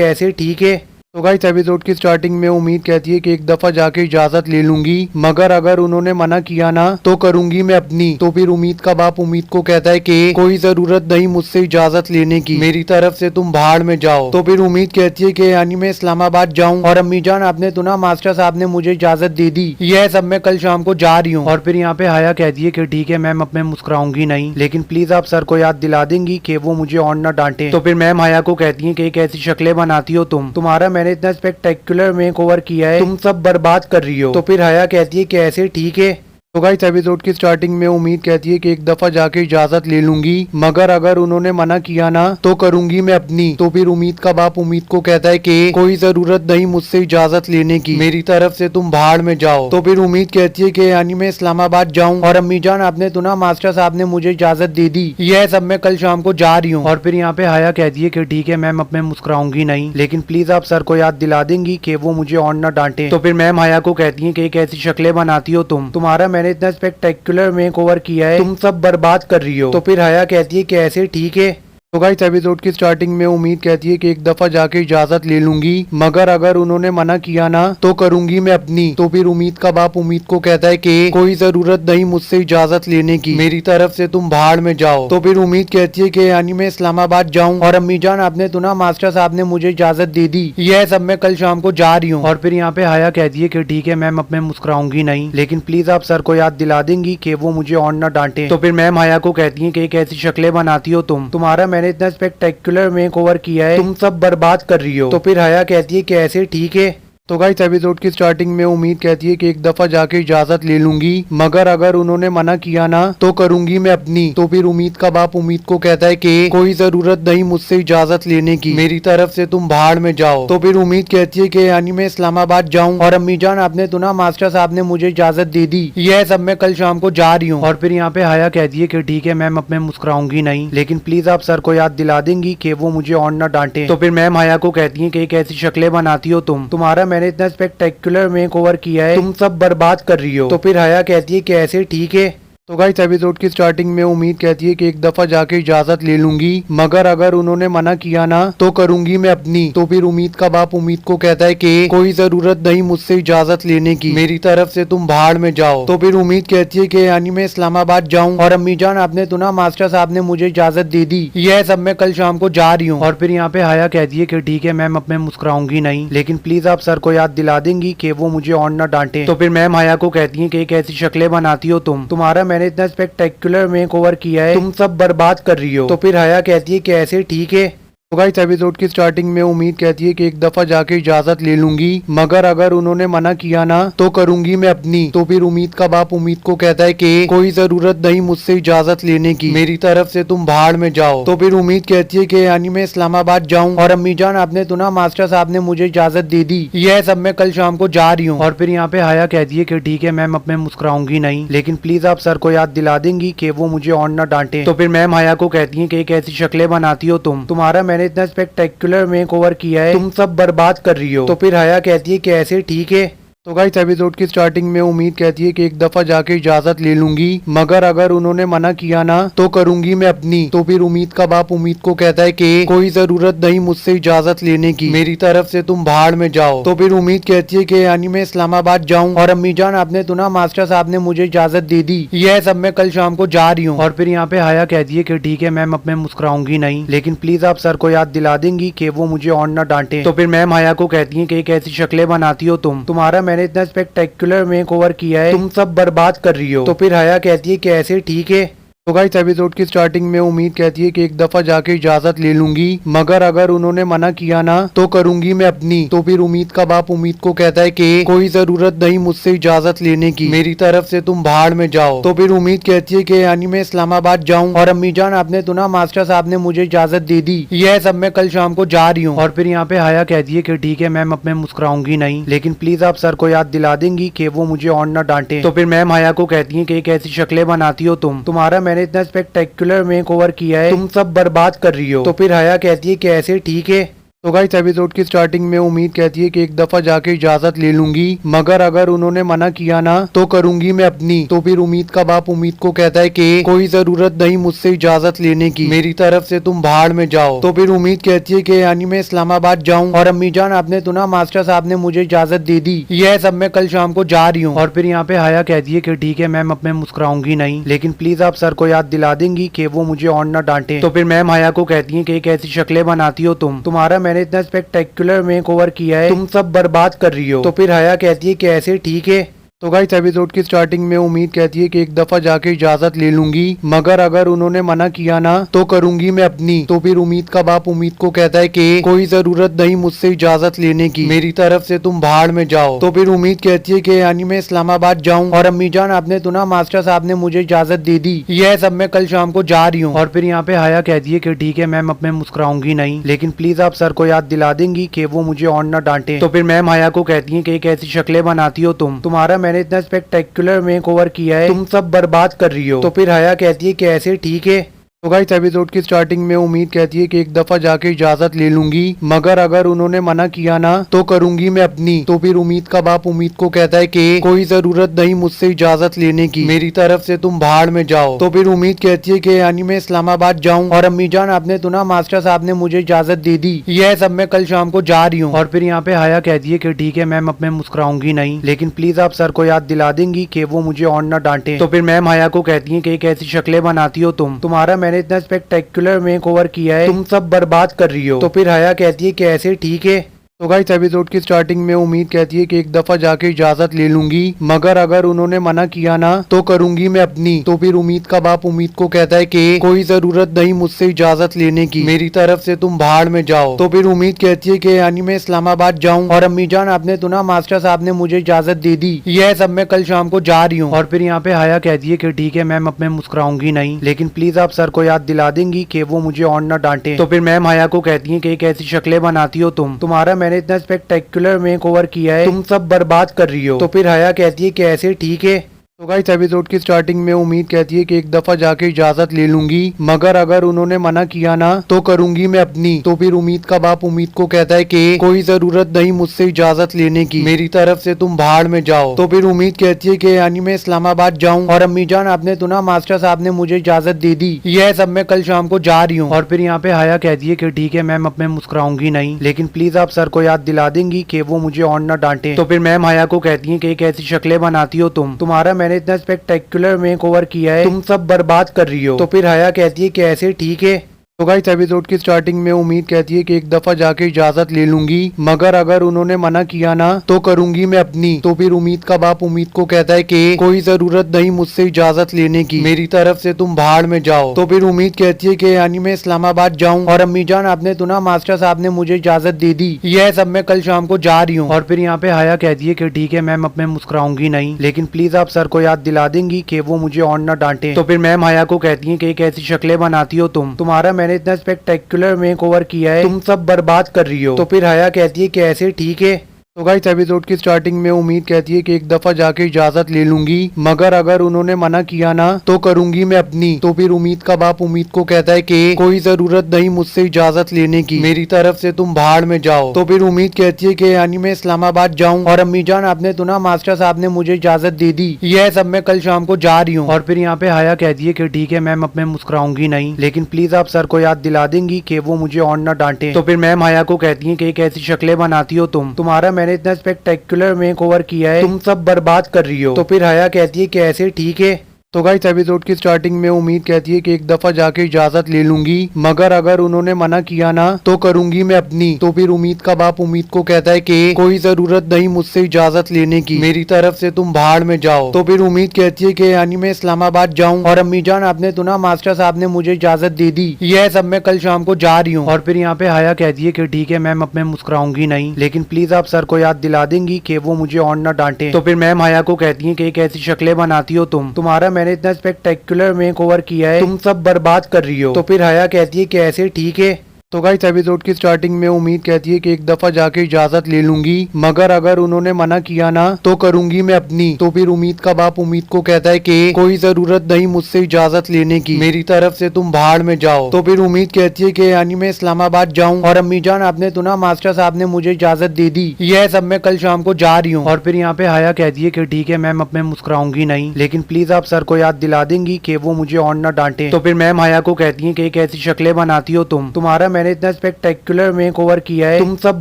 ऐसे ठीक है। तो गाइस एपिसोड की स्टार्टिंग में उम्मीद कहती है कि एक दफा जाके इजाजत ले लूंगी, मगर अगर उन्होंने मना किया ना तो करूंगी मैं अपनी। तो फिर उम्मीद का बाप उम्मीद को कहता है कि कोई जरूरत नहीं मुझसे इजाजत लेने की, मेरी तरफ से तुम भाड़ में जाओ। तो फिर उम्मीद कहती है कि यानी मैं इस्लामाबाद जाऊं, और अम्मी जान आपने तो ना मास्टर साहब ने मुझे इजाजत दे दी, यह सब मैं कल शाम को जा रही हूँ। और फिर यहाँ पे हाया कहती है कि ठीक है मैम, अब मैं मुस्कुराऊंगी नहीं, लेकिन प्लीज आप सर को याद दिला देंगी कि वो मुझे और न डांटे। तो फिर मैम हाया को कहती है कि कैसी शक्लें बनाती हो तुम्हारा मैंने इतना स्पेक्टेकुलर मेक ओवर किया है, तुम सब बर्बाद कर रही हो। तो फिर हाया कहती है कि ऐसे ठीक है। तो गाइस एपिसोड की स्टार्टिंग में उम्मीद कहती है कि एक दफा जाके इजाजत ले लूंगी, मगर अगर उन्होंने मना किया ना तो करूंगी मैं अपनी। तो फिर उम्मीद का बाप उम्मीद को कहता है कि कोई जरूरत नहीं मुझसे इजाजत लेने की, मेरी तरफ से तुम भाड़ में जाओ। तो फिर उम्मीद कहती है कि यानी मैं इस्लामाबाद जाऊं, और अम्मी जान आपने तो ना मास्टर साहब ने मुझे इजाजत दे दी, यह सब मैं कल शाम को जा रही हूँ। और फिर यहाँ पे हाया कहती है कि ठीक है मैम, अब मैं मुस्कुराऊंगी नहीं, लेकिन प्लीज आप सर को याद दिला देंगी कि वो मुझे और न डांटे। तो फिर मैम हाया को कहती है कि कैसी शक्लें बनाती हो तुम्हारा मैंने इतना स्पेक्टेकुलर मेक ओवर किया है, तुम सब बर्बाद कर रही हो। तो फिर हाया कहती है कि ऐसे ठीक है। तो गाइस एपिसोड की स्टार्टिंग में उम्मीद कहती है कि एक दफा जाके इजाजत ले लूंगी, मगर अगर उन्होंने मना किया ना तो करूंगी मैं अपनी। तो फिर उम्मीद का बाप उम्मीद को कहता है कि कोई जरूरत नहीं मुझसे इजाजत लेने की, मेरी तरफ से तुम भाड़ में जाओ। तो फिर उम्मीद कहती है कि यानी मैं इस्लामाबाद जाऊं, और अम्मी जान आपने तो ना मास्टर साहब ने मुझे इजाजत दे दी, यह सब मैं कल शाम को जा रही हूँ। और फिर यहाँ पे हाया कहती है कि ठीक है मैम, अब मैं मुस्कुराऊंगी नहीं, लेकिन प्लीज आप सर को याद दिला देंगी कि वो मुझे और न डांटे। तो फिर मैम हाया को कहती है कि कैसी शक्लें बनाती हो तुम्हारा मैंने इतना स्पेक्टेकुलर मेक ओवर किया है, तुम सब बर्बाद कर रही हो। तो फिर हाया कहती है कि ऐसे ठीक है। तो गाइस एपिसोड की स्टार्टिंग में उम्मीद कहती है कि एक दफा जाके इजाजत ले लूंगी, मगर अगर उन्होंने मना किया ना तो करूंगी मैं अपनी। तो फिर उम्मीद का बाप उम्मीद को कहता है कि कोई जरूरत नहीं मुझसे इजाजत लेने की, मेरी तरफ से तुम भाड़ में जाओ। तो फिर उम्मीद कहती है कि यानी मैं इस्लामाबाद जाऊं, और अम्मी जान आपने तो ना मास्टर साहब ने मुझे इजाजत दे दी, यह सब मैं कल शाम को जा रही हूँ। और फिर यहाँ पे हाया कहती है कि ठीक है मैम, अब मैं मुस्कुराऊंगी नहीं, लेकिन प्लीज आप सर को याद दिला देंगी कि वो मुझे और न डांटे। तो फिर मैम हाया को कहती है कि कैसी शक्लें बनाती हो तुम्हारा मैंने इतना स्पेक्टेकुलर मेक ओवर किया है, तुम सब बर्बाद कर रही हो। तो फिर हाया कहती है कि ऐसे ठीक है। तो गाइस एपिसोड की स्टार्टिंग में उम्मीद कहती है कि एक दफा जाके इजाजत ले लूंगी, मगर अगर उन्होंने मना किया ना तो करूंगी मैं अपनी। तो फिर उम्मीद का बाप उम्मीद को कहता है कि कोई जरूरत नहीं मुझसे इजाजत लेने की, मेरी तरफ से तुम भाड़ में जाओ। तो फिर उम्मीद कहती है कि यानी मैं इस्लामाबाद जाऊं, और अम्मी जान आपने तो ना मास्टर साहब ने मुझे इजाजत दे दी, यह सब मैं कल शाम को जा रही हूँ। और फिर यहाँ पे हाया कहती है कि ठीक है मैम, अब मैं मुस्कुराऊंगी नहीं, लेकिन प्लीज आप सर को याद दिला देंगी कि वो मुझे और न डांटे। तो फिर मैम हाया को कहती है कि कैसी शक्लें बनाती हो तुम्हारा मैंने इतना स्पेक्टेकुलर मेक ओवर किया है, तुम सब बर्बाद कर रही हो। तो फिर हाया कहती है कि ऐसे ठीक है। तो गाइस एपिसोड की स्टार्टिंग में उम्मीद कहती है कि एक दफा जाके इजाजत ले लूंगी, मगर अगर उन्होंने मना किया ना तो करूंगी मैं अपनी। तो फिर उम्मीद का बाप उम्मीद को कहता है कि कोई जरूरत नहीं मुझसे इजाजत लेने की, मेरी तरफ से तुम भाड़ में जाओ। तो फिर उम्मीद कहती है कि यानी मैं इस्लामाबाद जाऊं, और अम्मी जान आपने तो ना मास्टर साहब ने मुझे इजाजत दे दी, यह सब मैं कल शाम को जा रही हूँ। और फिर यहाँ पे हाया कहती है कि ठीक है मैम, अब मैं मुस्कुराऊंगी नहीं, लेकिन प्लीज आप सर को याद दिला देंगी कि वो मुझे और न डांटे। तो फिर मैम हाया को कहती है कि कैसी शक्लें बनाती हो तुम्हारा मैंने इतना स्पेक्टेकुलर मेक ओवर किया है, तुम सब बर्बाद कर रही हो। तो फिर हाया कहती है कि ऐसे ठीक है। तो गाइस एपिसोड की स्टार्टिंग में उम्मीद कहती है कि एक दफा जाके इजाजत ले लूंगी, मगर अगर उन्होंने मना किया ना तो करूंगी मैं अपनी। तो फिर उम्मीद का बाप उम्मीद को कहता है कि कोई जरूरत नहीं मुझसे इजाजत लेने की, मेरी तरफ से तुम भाड़ में जाओ। तो फिर उम्मीद कहती है कि यानी मैं इस्लामाबाद जाऊं, और अम्मी जान आपने तो ना मास्टर साहब ने मुझे इजाजत दे दी, यह सब मैं कल शाम को जा रही हूँ। और फिर यहाँ पे हाया कहती है कि ठीक है मैम, अब मैं मुस्कुराऊंगी नहीं, लेकिन प्लीज आप सर को याद दिला देंगी कि वो मुझे और न डांटे। तो फिर मैम हाया को कहती है कि कैसी शक्लें बनाती हो तुम्हारा मैंने इतना स्पेक्टेकुलर मेक ओवर किया है, तुम सब बर्बाद कर रही हो। तो फिर हाया कहती है कि ऐसे ठीक है। तो गाइस एपिसोड की स्टार्टिंग में उम्मीद कहती है कि एक दफा जाके इजाजत ले लूंगी, मगर अगर उन्होंने मना किया ना तो करूंगी मैं अपनी। तो फिर उम्मीद का बाप उम्मीद को कहता है कि कोई जरूरत नहीं मुझसे इजाजत लेने की, मेरी तरफ से तुम भाड़ में जाओ। तो फिर उम्मीद कहती है कि यानी मैं इस्लामाबाद जाऊं और अम्मी जान आपने सुना मास्टर साहब ने मुझे इजाजत दे दी, यह सब मैं कल शाम को जा रही हूँ। और फिर यहाँ पे हया कहती है कि ठीक है मैम अब मैं मुस्कुराऊंगी नहीं, लेकिन प्लीज आप सर को याद दिला देंगी कि वो मुझे और न डांटे। तो फिर मैम हया को कहती है कि एक ऐसी शक्लें बनाती हो तुम्हारा मैंने इतना स्पेक्टेकुलर मेक ओवर किया है, तुम सब बर्बाद कर रही हो। तो फिर हया कहती है कि ऐसे ठीक है। तो गाइस एपिसोड की स्टार्टिंग में उम्मीद कहती है कि एक दफा जाके इजाजत ले लूंगी, मगर अगर उन्होंने मना किया ना तो करूंगी मैं अपनी। तो फिर उम्मीद का बाप उम्मीद को कहता है कि कोई जरूरत नहीं मुझसे इजाजत लेने की, मेरी तरफ से तुम भाड़ में जाओ। तो फिर उम्मीद कहती है कि यानी मैं इस्लामाबाद जाऊं और अम्मी जान आपने सुना मास्टर साहब ने मुझे इजाजत दे दी, यह सब मैं कल शाम को जा रही हूँ। और फिर यहाँ पे हया कहती है कि ठीक है मैम अब मैं मुस्कुराऊंगी नहीं, लेकिन प्लीज आप सर को याद दिला देंगी कि वो मुझे और न डांटे। तो फिर मैम हया को कहती है कि एक ऐसी शक्लें बनाती हो तुम्हारा मैंने इतना स्पेक्टेकुलर मेक ओवर किया है, तुम सब बर्बाद कर रही हो। तो फिर हया कहती है कि ऐसे ठीक है। तो गाइस एपिसोड की स्टार्टिंग में उम्मीद कहती है कि एक दफा जाके इजाजत ले लूंगी, मगर अगर उन्होंने मना किया ना तो करूंगी मैं अपनी। तो फिर उम्मीद का बाप उम्मीद को कहता है कि कोई जरूरत नहीं मुझसे इजाजत लेने की, मेरी तरफ से तुम भाड़ में जाओ। तो फिर उम्मीद कहती है कि यानी मैं इस्लामाबाद जाऊं और अम्मी जान आपने सुना मास्टर साहब ने मुझे इजाजत दे दी, यह सब मैं कल शाम को जा रही हूँ। और फिर यहाँ पे हया कहती है कि ठीक है मैम अब मैं मुस्कुराऊंगी नहीं, लेकिन प्लीज आप सर को याद दिला देंगी कि वो मुझे और न डांटे। तो फिर मैम हया को कहती है कि एक ऐसी शक्लें बनाती हो तुम्हारा मैंने इतना स्पेक्टेकुलर मेक ओवर किया है, तुम सब बर्बाद कर रही हो। तो फिर हया कहती है कि ऐसे ठीक है। तो गाइस एपिसोड की स्टार्टिंग में उम्मीद कहती है कि एक दफा जाके इजाजत ले लूंगी, मगर अगर उन्होंने मना किया ना तो करूंगी मैं अपनी। तो फिर उम्मीद का बाप उम्मीद को कहता है कि कोई जरूरत नहीं मुझसे इजाजत लेने की, मेरी तरफ से तुम भाड़ में जाओ। तो फिर उम्मीद कहती है कि यानी मैं इस्लामाबाद जाऊं और अम्मी जान आपने सुना मास्टर साहब ने मुझे इजाजत दे दी, यह सब मैं कल शाम को जा रही हूँ। और फिर यहाँ पे हया कहती है कि ठीक है मैम अब मैं मुस्कुराऊंगी नहीं, लेकिन प्लीज आप सर को याद दिला देंगी कि वो मुझे और न डांटे। तो फिर मैम हया को कहती है कि एक ऐसी शक्लें बनाती हो तुम्हारा मैंने इतना स्पेक्टेकुलर मेक ओवर किया है, तुम सब बर्बाद कर रही हो। तो फिर हया कहती है कि ऐसे ठीक है। तो गाइस एपिसोड की स्टार्टिंग में उम्मीद कहती है कि एक दफा जाके इजाजत ले लूंगी, मगर अगर उन्होंने मना किया ना तो करूंगी मैं अपनी। तो फिर उम्मीद का बाप उम्मीद को कहता है कि कोई जरूरत नहीं मुझसे इजाजत लेने की, मेरी तरफ से तुम भाड़ में जाओ। तो फिर उम्मीद कहती है कि यानी मैं इस्लामाबाद जाऊं और अम्मी जान आपने सुना मास्टर साहब ने मुझे इजाजत दे दी, यह सब मैं कल शाम को जा रही हूँ। और फिर यहाँ पे हया कहती है कि ठीक है मैम अब मैं मुस्कुराऊंगी नहीं, लेकिन प्लीज आप सर को याद दिला देंगी कि वो मुझे और न डांटे। तो फिर मैम हया को कहती है कि एक ऐसी शक्लें बनाती हो तुम्हारा मैंने इतना स्पेक्टेकुलर मेक ओवर किया है, तुम सब बर्बाद कर रही हो। तो फिर हया कहती है कि ऐसे ठीक है। तो गाइस एपिसोड की स्टार्टिंग में उम्मीद कहती है कि एक दफा जाके इजाजत ले लूंगी, मगर अगर उन्होंने मना किया ना तो करूंगी मैं अपनी। तो फिर उम्मीद का बाप उम्मीद को कहता है कि कोई जरूरत नहीं मुझसे इजाजत लेने की, मेरी तरफ से तुम भाड़ में जाओ। तो फिर उम्मीद कहती है कि यानी मैं इस्लामाबाद जाऊं और अम्मी जान आपने सुना मास्टर साहब ने मुझे इजाजत दे दी, यह सब मैं कल शाम को जा रही हूँ। और फिर यहाँ पे हया कहती है कि ठीक है मैम अब मैं मुस्कुराऊंगी नहीं, लेकिन प्लीज आप सर को याद दिला देंगी कि वो मुझे और न डांटे। तो फिर मैम हया को कहती है कि एक ऐसी शक्लें बनाती हो तुम्हारा मैंने इतना स्पेक्टेकुलर मेक ओवर किया है, तुम सब बर्बाद कर रही हो। तो फिर हया कहती है कि ऐसे ठीक है। तो गाइस एपिसोड की स्टार्टिंग में उम्मीद कहती है कि एक दफा जाके इजाजत ले लूंगी, मगर अगर उन्होंने मना किया ना तो करूंगी मैं अपनी। तो फिर उम्मीद का बाप उम्मीद को कहता है कि कोई जरूरत नहीं मुझसे इजाजत लेने की, मेरी तरफ से तुम भाड़ में जाओ। तो फिर उम्मीद कहती है कि यानी मैं इस्लामाबाद जाऊं और अम्मी जान आपने सुना मास्टर साहब ने मुझे इजाजत दे दी, यह सब मैं कल शाम को जा रही हूँ। और फिर यहाँ पे हया कहती है कि ठीक है मैम अब मैं मुस्कुराऊंगी नहीं, लेकिन प्लीज आप सर को याद दिला देंगी कि वो मुझे और न डांटे। तो फिर मैम हया को कहती है कि एक ऐसी शक्लें बनाती हो तुम्हारा मैंने इतना स्पेक्टेकुलर मेक ओवर किया है, तुम सब बर्बाद कर रही हो। तो फिर हया कहती है कि ऐसे ठीक है। तो गाइस एपिसोड की स्टार्टिंग में उम्मीद कहती है कि एक दफा जाके इजाजत ले लूंगी, मगर अगर उन्होंने मना किया ना तो करूंगी मैं अपनी। तो फिर उम्मीद का बाप उम्मीद को कहता है कि कोई जरूरत नहीं मुझसे इजाजत लेने की, मेरी तरफ से तुम भाड़ में जाओ। तो फिर उम्मीद कहती है कि यानी मैं इस्लामाबाद जाऊं और अम्मी जान आपने सुना मास्टर साहब ने मुझे इजाजत दे दी, यह सब मैं कल शाम को जा रही हूँ। और फिर यहाँ पे हया कहती है कि ठीक है मैम अब मैं मुस्कुराऊंगी नहीं, लेकिन प्लीज आप सर को याद दिला देंगी कि वो मुझे और न डांटे। तो फिर मैम हया को कहती है कि एक ऐसी शक्लें बनाती हो तुम्हारा मैंने इतना स्पेक्टेकुलर मेक ओवर किया है, तुम सब बर्बाद कर रही हो। तो फिर हया कहती है कि ऐसे ठीक है। तो गाइस एपिसोड की स्टार्टिंग में उम्मीद कहती है कि एक दफा जाके इजाजत ले लूंगी, मगर अगर उन्होंने मना किया ना तो करूंगी मैं अपनी। तो फिर उम्मीद का बाप उम्मीद को कहता है कि कोई जरूरत नहीं मुझसे इजाजत लेने की, मेरी तरफ से तुम भाड़ में जाओ। तो फिर उम्मीद कहती है कि यानी मैं इस्लामाबाद जाऊं और अम्मी जान आपने सुना मास्टर साहब ने मुझे इजाजत दे दी, यह सब मैं कल शाम को जा रही हूँ। और फिर यहाँ पे हया कहती है कि ठीक है मैम, अब मैं मुस्कुराऊंगी नहीं, लेकिन प्लीज आप सर को याद दिला देंगी कि वो मुझे और न डांटे। तो फिर मैम हया को कहती है कि एक ऐसी शक्लें बनाती हो तुम्हारा मैंने इतना स्पेक्टेकुलर मेकओवर किया है, तुम सब बर्बाद कर रही हो। तो फिर हया कहती है कि ऐसे ठीक है। तो गाइस एपिसोड की स्टार्टिंग में उम्मीद कहती है कि एक दफा जाके इजाजत ले लूंगी, मगर अगर उन्होंने मना किया ना तो करूंगी मैं अपनी। तो फिर उम्मीद का बाप उम्मीद को कहता है कि कोई जरूरत नहीं मुझसे इजाजत लेने की, मेरी तरफ से तुम भाड़ में जाओ। तो फिर उम्मीद कहती है कि यानी मैं इस्लामाबाद जाऊं और अम्मी जान आपने सुना मास्टर साहब ने मुझे इजाजत दे दी, यह सब मैं कल शाम को जा रही हूँ। और फिर यहाँ पे हया कहती है कि ठीक है मैम, अब मैं मुस्कुराऊंगी नहीं, लेकिन प्लीज आप सर को याद दिला देंगी कि वो मुझे और न डांटे। तो फिर मैम हया को कहती है कि एक ऐसी शक्लें बनाती हो तुम्हारा मैंने इतना स्पेक्टेकुलर मेकओवर किया है, तुम सब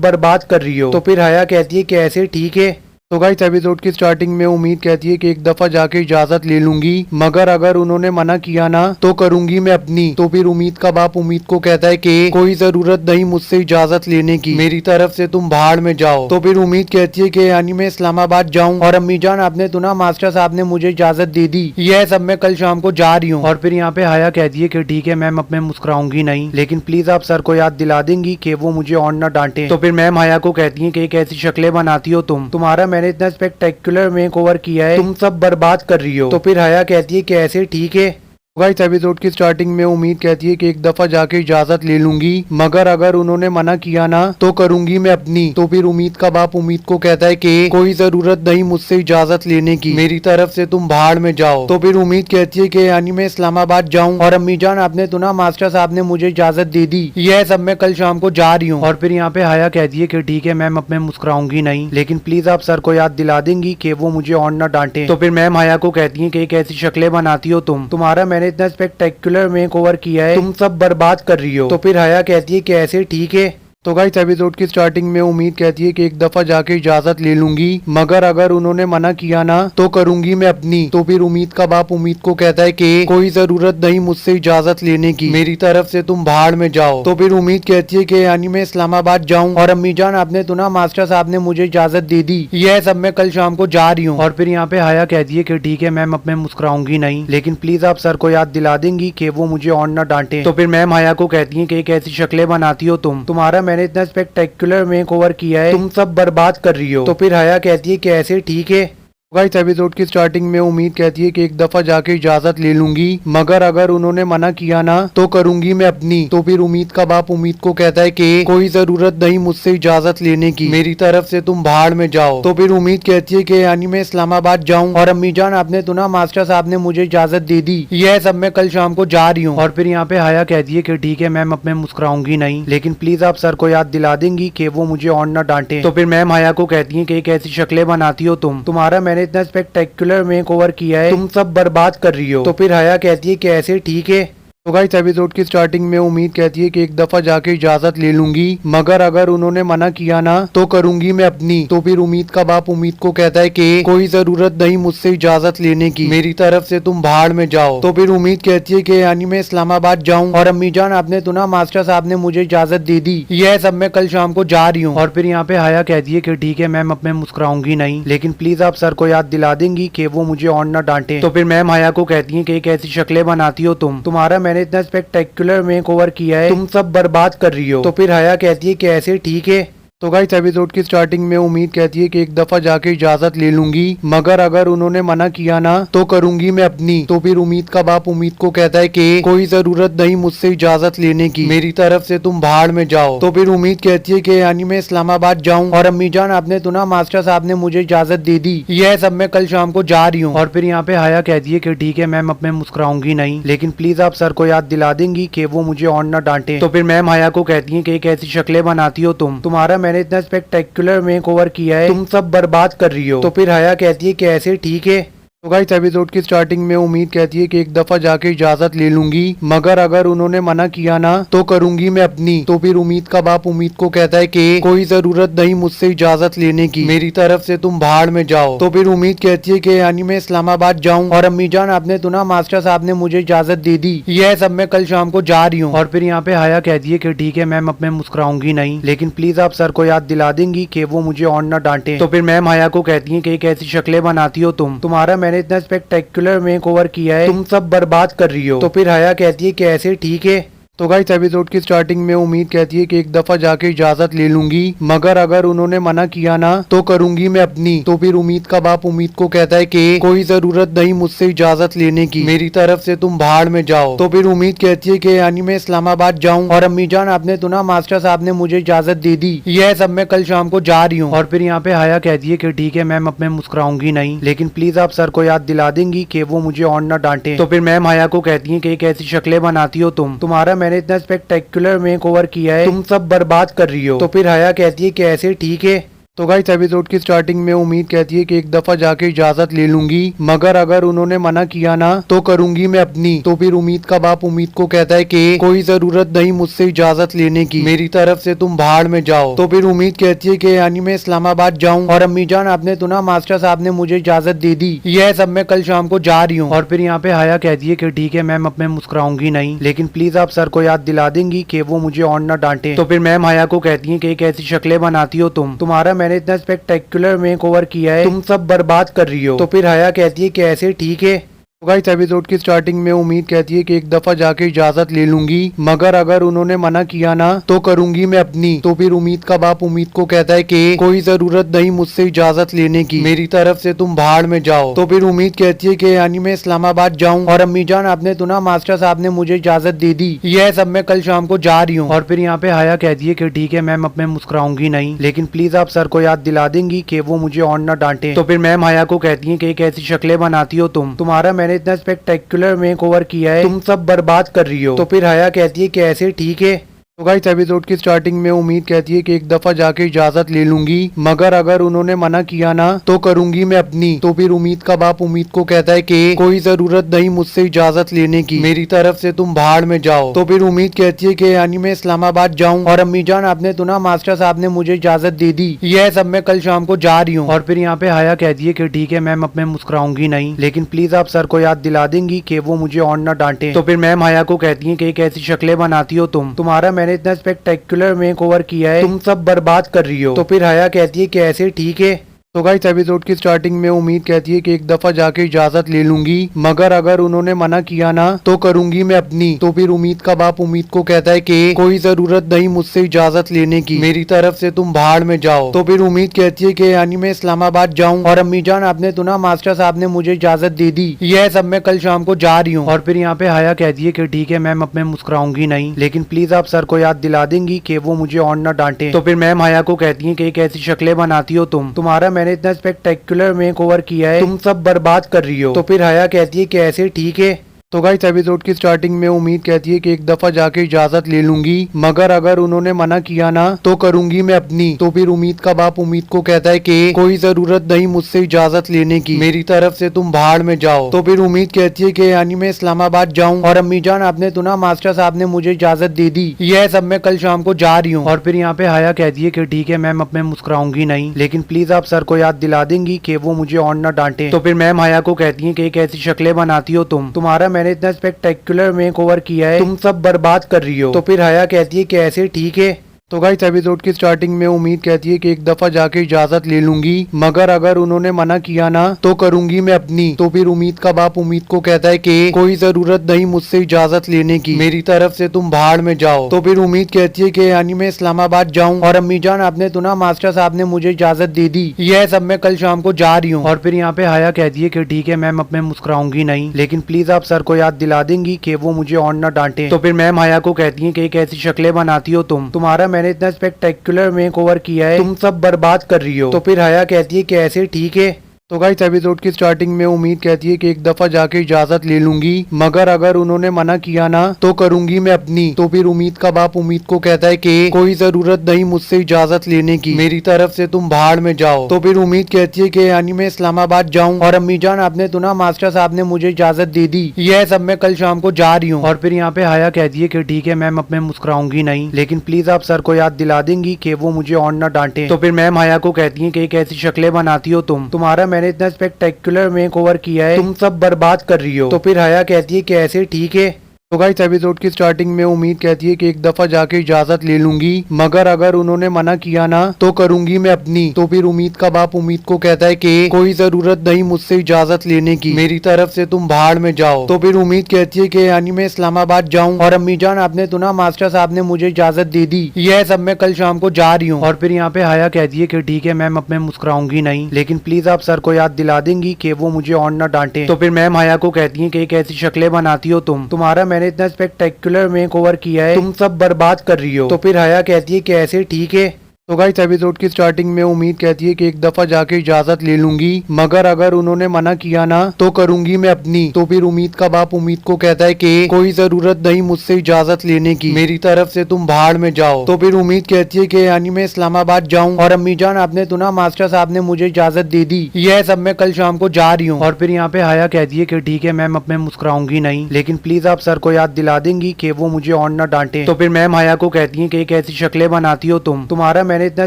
बर्बाद कर रही हो। तो फिर हया कहती है कि ऐसे ठीक है। तो गाइस एपिसोड की स्टार्टिंग में उम्मीद कहती है कि एक दफा जाके इजाजत ले लूंगी, मगर अगर उन्होंने मना किया ना तो करूंगी मैं अपनी। तो फिर उम्मीद का बाप उम्मीद को कहता है कि कोई जरूरत नहीं मुझसे इजाजत लेने की, मेरी तरफ से तुम भाड़ में जाओ। तो फिर उम्मीद कहती है कि यानी मैं इस्लामाबाद जाऊं और अम्मी जान आपने सुना मास्टर साहब ने मुझे इजाजत दे दी, यह सब मैं कल शाम को जा रही हूँ। और फिर यहाँ पे हया कहती है कि ठीक है मैम, अब मैं मुस्कुराऊंगी नहीं, लेकिन प्लीज आप सर को याद दिला देंगी कि वो मुझे और न डांटे। तो फिर मैम हया को कहती है कि एक ऐसी शक्लें बनाती हो तुम्हारा मैंने इतना स्पेक्टेकुलर मेकओवर किया है, तुम सब बर्बाद कर रही हो। तो फिर हया कहती है कि ऐसे ठीक है। गाइस एपिसोड की स्टार्टिंग में उम्मीद कहती है कि एक दफा जाके इजाजत ले लूंगी, मगर अगर उन्होंने मना किया ना तो करूंगी मैं अपनी। तो फिर उम्मीद का बाप उम्मीद को कहता है कि कोई जरूरत नहीं मुझसे इजाजत लेने की, मेरी तरफ से तुम भाड़ में जाओ। तो फिर उम्मीद कहती है कि यानी मैं इस्लामाबाद जाऊं और अम्मी जान आपने सुना मास्टर साहब ने मुझे इजाजत दे दी, यह सब मैं कल शाम को जा रही हूँ। और फिर यहाँ पे हया कहती है कि ठीक है मैम, अब मैं मुस्कुराऊंगी नहीं, लेकिन प्लीज आप सर को याद दिला देंगी कि वो मुझे और न डांटे। तो फिर मैम हया को कहती है कि एक ऐसी शक्लें बनाती हो तुम्हारा मैंने इतना स्पेक्टेकुलर मेकओवर किया है, तुम सब बर्बाद कर रही हो। तो फिर हया कहती है कि ऐसे ठीक है। तो गाइस एपिसोड की स्टार्टिंग में उम्मीद कहती है कि एक दफा जाके इजाजत ले लूंगी, मगर अगर उन्होंने मना किया ना तो करूंगी मैं अपनी। तो फिर उम्मीद का बाप उम्मीद को कहता है कि कोई जरूरत नहीं मुझसे इजाजत लेने की, मेरी तरफ से तुम भाड़ में जाओ। तो फिर उम्मीद कहती है कि यानी मैं इस्लामाबाद जाऊं और अम्मी जान आपने सुना मास्टर साहब ने मुझे इजाजत दे दी, यह सब मैं कल शाम को जा रही हूँ। और फिर यहाँ पे हया कहती है कि ठीक है मैम, अब मैं मुस्कुराऊंगी नहीं, लेकिन प्लीज आप सर को याद दिला देंगी कि वो मुझे और न डांटे। तो फिर मैम हया को कहती है कि एक ऐसी शक्लें बनाती हो तुम्हारा मैंने इतना स्पेक्टेकुलर मेकओवर किया है, तुम सब बर्बाद कर रही हो। तो फिर हया कहती है कि ऐसे ठीक है। गाइस एपिसोड की स्टार्टिंग में उम्मीद कहती है कि एक दफा जाके इजाजत ले लूंगी, मगर अगर उन्होंने मना किया ना तो करूंगी मैं अपनी। तो फिर उम्मीद का बाप उम्मीद को कहता है कि कोई जरूरत नहीं मुझसे इजाजत लेने की, मेरी तरफ से तुम भाड़ में जाओ। तो फिर उम्मीद कहती है कि यानी मैं इस्लामाबाद जाऊं और अम्मी जान आपने सुना मास्टर साहब ने मुझे इजाजत दे दी, यह सब मैं कल शाम को जा रही हूँ। और फिर यहाँ पे हया कहती है कि ठीक है मैम, अब मैं मुस्कुराऊंगी नहीं, लेकिन प्लीज आप सर को याद दिला देंगी कि वो मुझे और न डांटे। तो फिर मैम हया को कहती है कि एक ऐसी शक्लें बनाती हो तुम्हारा मैंने इतना स्पेक्टेकुलर मेकओवर किया है, तुम सब बर्बाद कर रही हो। तो फिर हया कहती है कि ऐसे ठीक है। तो गाइस एपिसोड की स्टार्टिंग में उम्मीद कहती है कि एक दफा जाके इजाजत ले लूंगी, मगर अगर उन्होंने मना किया ना तो करूंगी मैं अपनी। तो फिर उम्मीद का बाप उम्मीद को कहता है कि कोई जरूरत नहीं मुझसे इजाजत लेने की, मेरी तरफ से तुम भाड़ में जाओ। तो फिर उम्मीद कहती है कि यानी मैं इस्लामाबाद जाऊं और अम्मी जान आपने सुना मास्टर साहब ने मुझे इजाजत दे दी, यह सब मैं कल शाम को जा रही हूँ। और फिर यहाँ पे हया कहती है कि ठीक है मैम, अब मैं मुस्कुराऊंगी नहीं, लेकिन प्लीज आप सर को याद दिला देंगी कि वो मुझे और न डांटे। तो फिर मैम हया को कहती है कि एक ऐसी शक्लें बनाती हो तुम्हारा मैंने इतना स्पेक्टेकुलर मेकओवर किया है, तुम सब बर्बाद कर रही हो। तो फिर हया कहती है कि ऐसे ठीक है। तो गाइस एपिसोड की स्टार्टिंग में उम्मीद कहती है कि एक दफा जाके इजाजत ले लूंगी, मगर अगर उन्होंने मना किया ना तो करूंगी मैं अपनी। तो फिर उम्मीद का बाप उम्मीद को कहता है कि कोई जरूरत नहीं मुझसे इजाजत लेने की, मेरी तरफ से तुम भाड़ में जाओ। तो फिर उम्मीद कहती है कि यानी मैं इस्लामाबाद जाऊं और अम्मी जान आपने सुना मास्टर साहब ने मुझे इजाजत दे दी, यह सब मैं कल शाम को जा रही हूँ। और फिर यहाँ पे हया कहती है कि ठीक है मैम, अब मैं मुस्कुराऊंगी नहीं, लेकिन प्लीज आप सर को याद दिला देंगी कि वो मुझे और न डांटे। तो फिर मैम हया को कहती है कि एक ऐसी शक्लें बनाती हो तुम्हारा मैंने इतना स्पेक्टेकुलर मेकओवर किया है, तुम सब बर्बाद कर रही हो। तो फिर हया कहती है कि ऐसे ठीक है। तो गाइस एपिसोड की स्टार्टिंग में उम्मीद कहती है कि एक दफा जाके इजाजत ले लूंगी, मगर अगर उन्होंने मना किया ना तो करूंगी मैं अपनी। तो फिर उम्मीद का बाप उम्मीद को कहता है कि कोई जरूरत नहीं मुझसे इजाजत लेने की, मेरी तरफ से तुम भाड़ में जाओ। तो फिर उम्मीद कहती है कि यानी मैं इस्लामाबाद जाऊं और अम्मी जान आपने तो ना मास्टर साहब ने मुझे इजाजत दे दी, यह सब मैं कल शाम को जा रही हूँ। और फिर यहाँ पे हया कहती है कि ठीक है मैम, अब मैं मुस्कुराऊंगी नहीं, लेकिन प्लीज आप सर को याद दिला देंगी कि वो मुझे और न डांटे। तो फिर मैम हया को कहती है कि कैसी शक्लें बनाती हो तुम्हारा मैंने इतना स्पेक्टेकुलर मेक ओवर किया है, तुम सब बर्बाद कर रही हो। तो फिर हया कहती है कि ऐसे ठीक है। तो गाइस एपिसोड की स्टार्टिंग में उम्मीद कहती है कि एक दफा जाके इजाजत ले लूंगी, मगर अगर उन्होंने मना किया ना तो करूंगी मैं अपनी। तो फिर उम्मीद का बाप उम्मीद को कहता है कि कोई जरूरत नहीं मुझसे इजाजत लेने की, मेरी तरफ से तुम भाड़ में जाओ। तो फिर उम्मीद कहती है कि यानी मैं इस्लामाबाद जाऊं और अम्मी जान आपने तो ना मास्टर साहब ने मुझे इजाजत दे दी, यह सब मैं कल शाम को जा रही हूँ। और फिर यहाँ पे हया कहती है कि ठीक है मैम, अब मैं मुस्कुराऊंगी नहीं, लेकिन प्लीज आप सर को याद दिला देंगी कि वो मुझे और न डांटे। तो फिर मैम हया को कहती है कि कैसी शक्लें बनाती हो तुम्हारा मैंने इतना स्पेक्टेकुलर मेक ओवर किया है, तुम सब बर्बाद कर रही हो। तो फिर हया कहती है कि ऐसे ठीक है। तो गाइस एपिसोड की स्टार्टिंग में उम्मीद कहती है कि एक दफा जाके इजाजत ले लूंगी, मगर अगर उन्होंने मना किया ना तो करूंगी मैं अपनी। तो फिर उम्मीद का बाप उम्मीद को कहता है कि कोई जरूरत नहीं मुझसे इजाजत लेने की, मेरी तरफ से तुम भाड़ में जाओ। तो फिर उम्मीद कहती है कि यानी मैं इस्लामाबाद जाऊं और अम्मी जान आपने तो ना मास्टर साहब ने मुझे इजाजत दे दी, यह सब मैं कल शाम को जा रही हूँ। और फिर यहाँ पे हया कहती है कि ठीक है मैम, अब मैं मुस्कुराऊंगी नहीं, लेकिन प्लीज आप सर को याद दिला देंगी कि वो मुझे और न डांटे। तो फिर मैम हया को कहती है कि कैसी शक्लें बनाती हो तुम्हारा मैंने इतना स्पेक्टेकुलर मेक ओवर किया है, तुम सब बर्बाद कर रही हो। तो फिर हया कहती है कि ऐसे ठीक है। तो गाइस एपिसोड की स्टार्टिंग में उम्मीद कहती है कि एक दफा जाके इजाजत ले लूंगी, मगर अगर उन्होंने मना किया ना तो करूंगी मैं अपनी। तो फिर उम्मीद का बाप उम्मीद को कहता है कि कोई जरूरत नहीं मुझसे इजाजत लेने की, मेरी तरफ से तुम भाड़ में जाओ। तो फिर उम्मीद कहती है कि यानी मैं इस्लामाबाद जाऊं और अम्मी जान आपने तो ना मास्टर साहब ने मुझे इजाजत दे दी, यह सब मैं कल शाम को जा रही हूँ। और फिर यहाँ पे हया कहती है कि ठीक है मैम, अब मैं मुस्कुराऊंगी नहीं, लेकिन प्लीज आप सर को याद दिला देंगी कि वो मुझे और न डांटे। तो फिर मैम हया को कहती है कि कैसी शक्लें बनाती हो तुम्हारा मैंने इतना स्पेक्टेकुलर मेक ओवर किया है, तुम सब बर्बाद कर रही हो। तो फिर हया कहती है कि ऐसे ठीक है। तो गाइस एपिसोड की स्टार्टिंग में उम्मीद कहती है कि एक दफा जाके इजाजत ले लूंगी, मगर अगर उन्होंने मना किया ना तो करूंगी मैं अपनी। तो फिर उम्मीद का बाप उम्मीद को कहता है कि कोई जरूरत नहीं मुझसे इजाजत लेने की, मेरी तरफ से तुम भाड़ में जाओ। तो फिर उम्मीद कहती है कि यानी मैं इस्लामाबाद जाऊं और अम्मी जान आपने तो ना मास्टर साहब ने मुझे इजाजत दे दी, यह सब मैं कल शाम को जा रही हूँ। और फिर यहाँ पे हया कहती है कि ठीक है मैम, अब मैं मुस्कुराऊंगी नहीं, लेकिन प्लीज आप सर को याद दिला देंगी कि वो मुझे और न डांटे। तो फिर मैम हया को कहती है कि कैसी शक्लें बनाती हो तुम्हारा मैंने इतना स्पेक्टेकुलर मेक ओवर किया है, तुम सब बर्बाद कर रही हो। तो फिर हया कहती है कि ऐसे ठीक है। तो गाइस एपिसोड की स्टार्टिंग में उम्मीद कहती है कि एक दफा जाके इजाजत ले लूंगी, मगर अगर उन्होंने मना किया ना तो करूंगी मैं अपनी। तो फिर उम्मीद का बाप उम्मीद को कहता है कि कोई जरूरत नहीं मुझसे इजाजत लेने की, मेरी तरफ से तुम भाड़ में जाओ। तो फिर उम्मीद कहती है कि यानी मैं इस्लामाबाद जाऊं और अम्मी जान आपने तो ना मास्टर साहब ने मुझे इजाजत दे दी, यह सब मैं कल शाम को जा रही हूँ। और फिर यहाँ पे हया कहती है कि ठीक है मैम, अब मैं मुस्कुराऊंगी नहीं, लेकिन प्लीज आप सर को याद दिला देंगी कि वो मुझे और न डांटे। तो फिर मैम हया को कहती है कि कैसी शक्लें बनाती हो तुम्हारा मैंने इतना स्पेक्टेकुलर मेक ओवर किया है, तुम सब बर्बाद कर रही हो। तो फिर हया कहती है कि ऐसे ठीक है। तो गाइस एपिसोड की स्टार्टिंग में उम्मीद कहती है कि एक दफा जाके इजाजत ले लूंगी, मगर अगर उन्होंने मना किया ना तो करूंगी मैं अपनी। तो फिर उम्मीद का बाप उम्मीद को कहता है कि कोई जरूरत नहीं मुझसे इजाजत लेने की, मेरी तरफ से तुम भाड़ में जाओ। तो फिर उम्मीद कहती है कि यानी मैं इस्लामाबाद जाऊं और अम्मी जान आपने तो ना मास्टर साहब ने मुझे इजाजत दे दी, यह सब मैं कल शाम को जा रही हूँ। और फिर यहाँ पे हया कहती है कि ठीक है मैम, अब मैं मुस्कुराऊंगी नहीं, लेकिन प्लीज आप सर को याद दिला देंगी कि वो मुझे और न डांटे। तो फिर मैम हया को कहती है कि कैसी शक्लें बनाती हो तुम्हारा मैंने इतना स्पेक्टेकुलर मेक ओवर किया है, तुम सब बर्बाद कर रही हो। तो फिर हया कहती है कि ऐसे ठीक है। तो गाइस एपिसोड की स्टार्टिंग में उम्मीद कहती है कि एक दफा जाके इजाजत ले लूंगी, मगर अगर उन्होंने मना किया ना तो करूंगी मैं अपनी। तो फिर उम्मीद का बाप उम्मीद को कहता है कि कोई जरूरत नहीं मुझसे इजाजत लेने की, मेरी तरफ से तुम भाड़ में जाओ। तो फिर उम्मीद कहती है कि यानी मैं इस्लामाबाद जाऊं और अम्मी जान आपने तो ना मास्टर साहब ने मुझे इजाजत दे दी, यह सब मैं कल शाम को जा रही हूँ। और फिर यहाँ पे हया कहती है कि ठीक है मैम, अब मैं मुस्कुराऊंगी नहीं, लेकिन प्लीज आप सर को याद दिला देंगी कि वो मुझे और न डांटे। तो फिर मैम हया को कहती है कि कैसी शक्लें बनाती हो तुम्हारा मैंने इतना स्पेक्टेकुलर मेक ओवर किया है, तुम सब बर्बाद कर रही हो। तो फिर हया कहती है कि ऐसे ठीक है। तो गाइस एपिसोड की स्टार्टिंग में उम्मीद कहती है कि एक दफा जाके इजाजत ले लूंगी, मगर अगर उन्होंने मना किया ना तो करूंगी मैं अपनी। तो फिर उम्मीद का बाप उम्मीद को कहता है कि कोई जरूरत नहीं मुझसे इजाजत लेने की, मेरी तरफ से तुम भाड़ में जाओ। तो फिर उम्मीद कहती है कि यानी मैं इस्लामाबाद जाऊं और अम्मी जान आपने तो ना मास्टर साहब ने मुझे इजाजत दे दी, यह सब मैं कल शाम को जा रही हूँ। और फिर यहाँ पे हाया कहती है कि ठीक है मैम, अब मैं मुस्कुराऊंगी नहीं, लेकिन प्लीज आप सर को याद दिला देंगी कि वो मुझे और न डांटे। तो फिर मैम हाया को कहती है कि कैसी शक्लें बनाती हो तुम्हारा मैंने इतना स्पेक्टेकुलर मेक ओवर किया है, तुम सब बर्बाद कर रही हो। तो फिर हाया कहती है कि ऐसे ठीक है। तो गाइस एपिसोड की स्टार्टिंग में उम्मीद कहती है कि एक दफा जाके इजाजत ले लूंगी, मगर अगर उन्होंने मना किया ना तो करूंगी मैं अपनी। तो फिर उम्मीद का बाप उम्मीद को कहता है कि कोई जरूरत नहीं मुझसे इजाजत लेने की, मेरी तरफ से तुम भाड़ में जाओ। तो फिर उम्मीद कहती है कि यानी मैं इस्लामाबाद जाऊं और अम्मी जान आपने तो ना मास्टर साहब ने मुझे इजाजत दे दी, यह सब मैं कल शाम को जा रही हूँ। और फिर यहाँ पे हाया कहती है कि ठीक है मैम, अब मैं मुस्कुराऊंगी नहीं, लेकिन प्लीज आप सर को याद दिला देंगी कि वो मुझे और न डांटे। तो फिर मैम हाया को कहती है कि कैसी शक्लें बनाती हो तुम्हारा मैंने इतना स्पेक्टेकुलर मेक ओवर किया है, तुम सब बर्बाद कर रही हो। तो फिर हाया कहती है कि ऐसे ठीक है। तो गाइस एपिसोड की स्टार्टिंग में उम्मीद कहती है कि एक दफा जाके इजाजत ले लूंगी, मगर अगर उन्होंने मना किया ना तो करूंगी मैं अपनी। तो फिर उम्मीद का बाप उम्मीद को कहता है कि कोई जरूरत नहीं मुझसे इजाजत लेने की, मेरी तरफ से तुम भाड़ में जाओ। तो फिर उम्मीद कहती है कि यानी मैं इस्लामाबाद जाऊं और अम्मी जान आपने तो ना मास्टर साहब ने मुझे इजाजत दे दी, यह सब मैं कल शाम को जा रही हूँ। और फिर यहाँ पे हाया कहती है कि ठीक है मैम, अब मैं मुस्कुराऊंगी नहीं, लेकिन प्लीज आप सर को याद दिला देंगी कि वो मुझे और न डांटे। तो फिर मैम हाया को कहती है कि कैसी शक्लें बनाती हो तुम्हारा मैंने इतना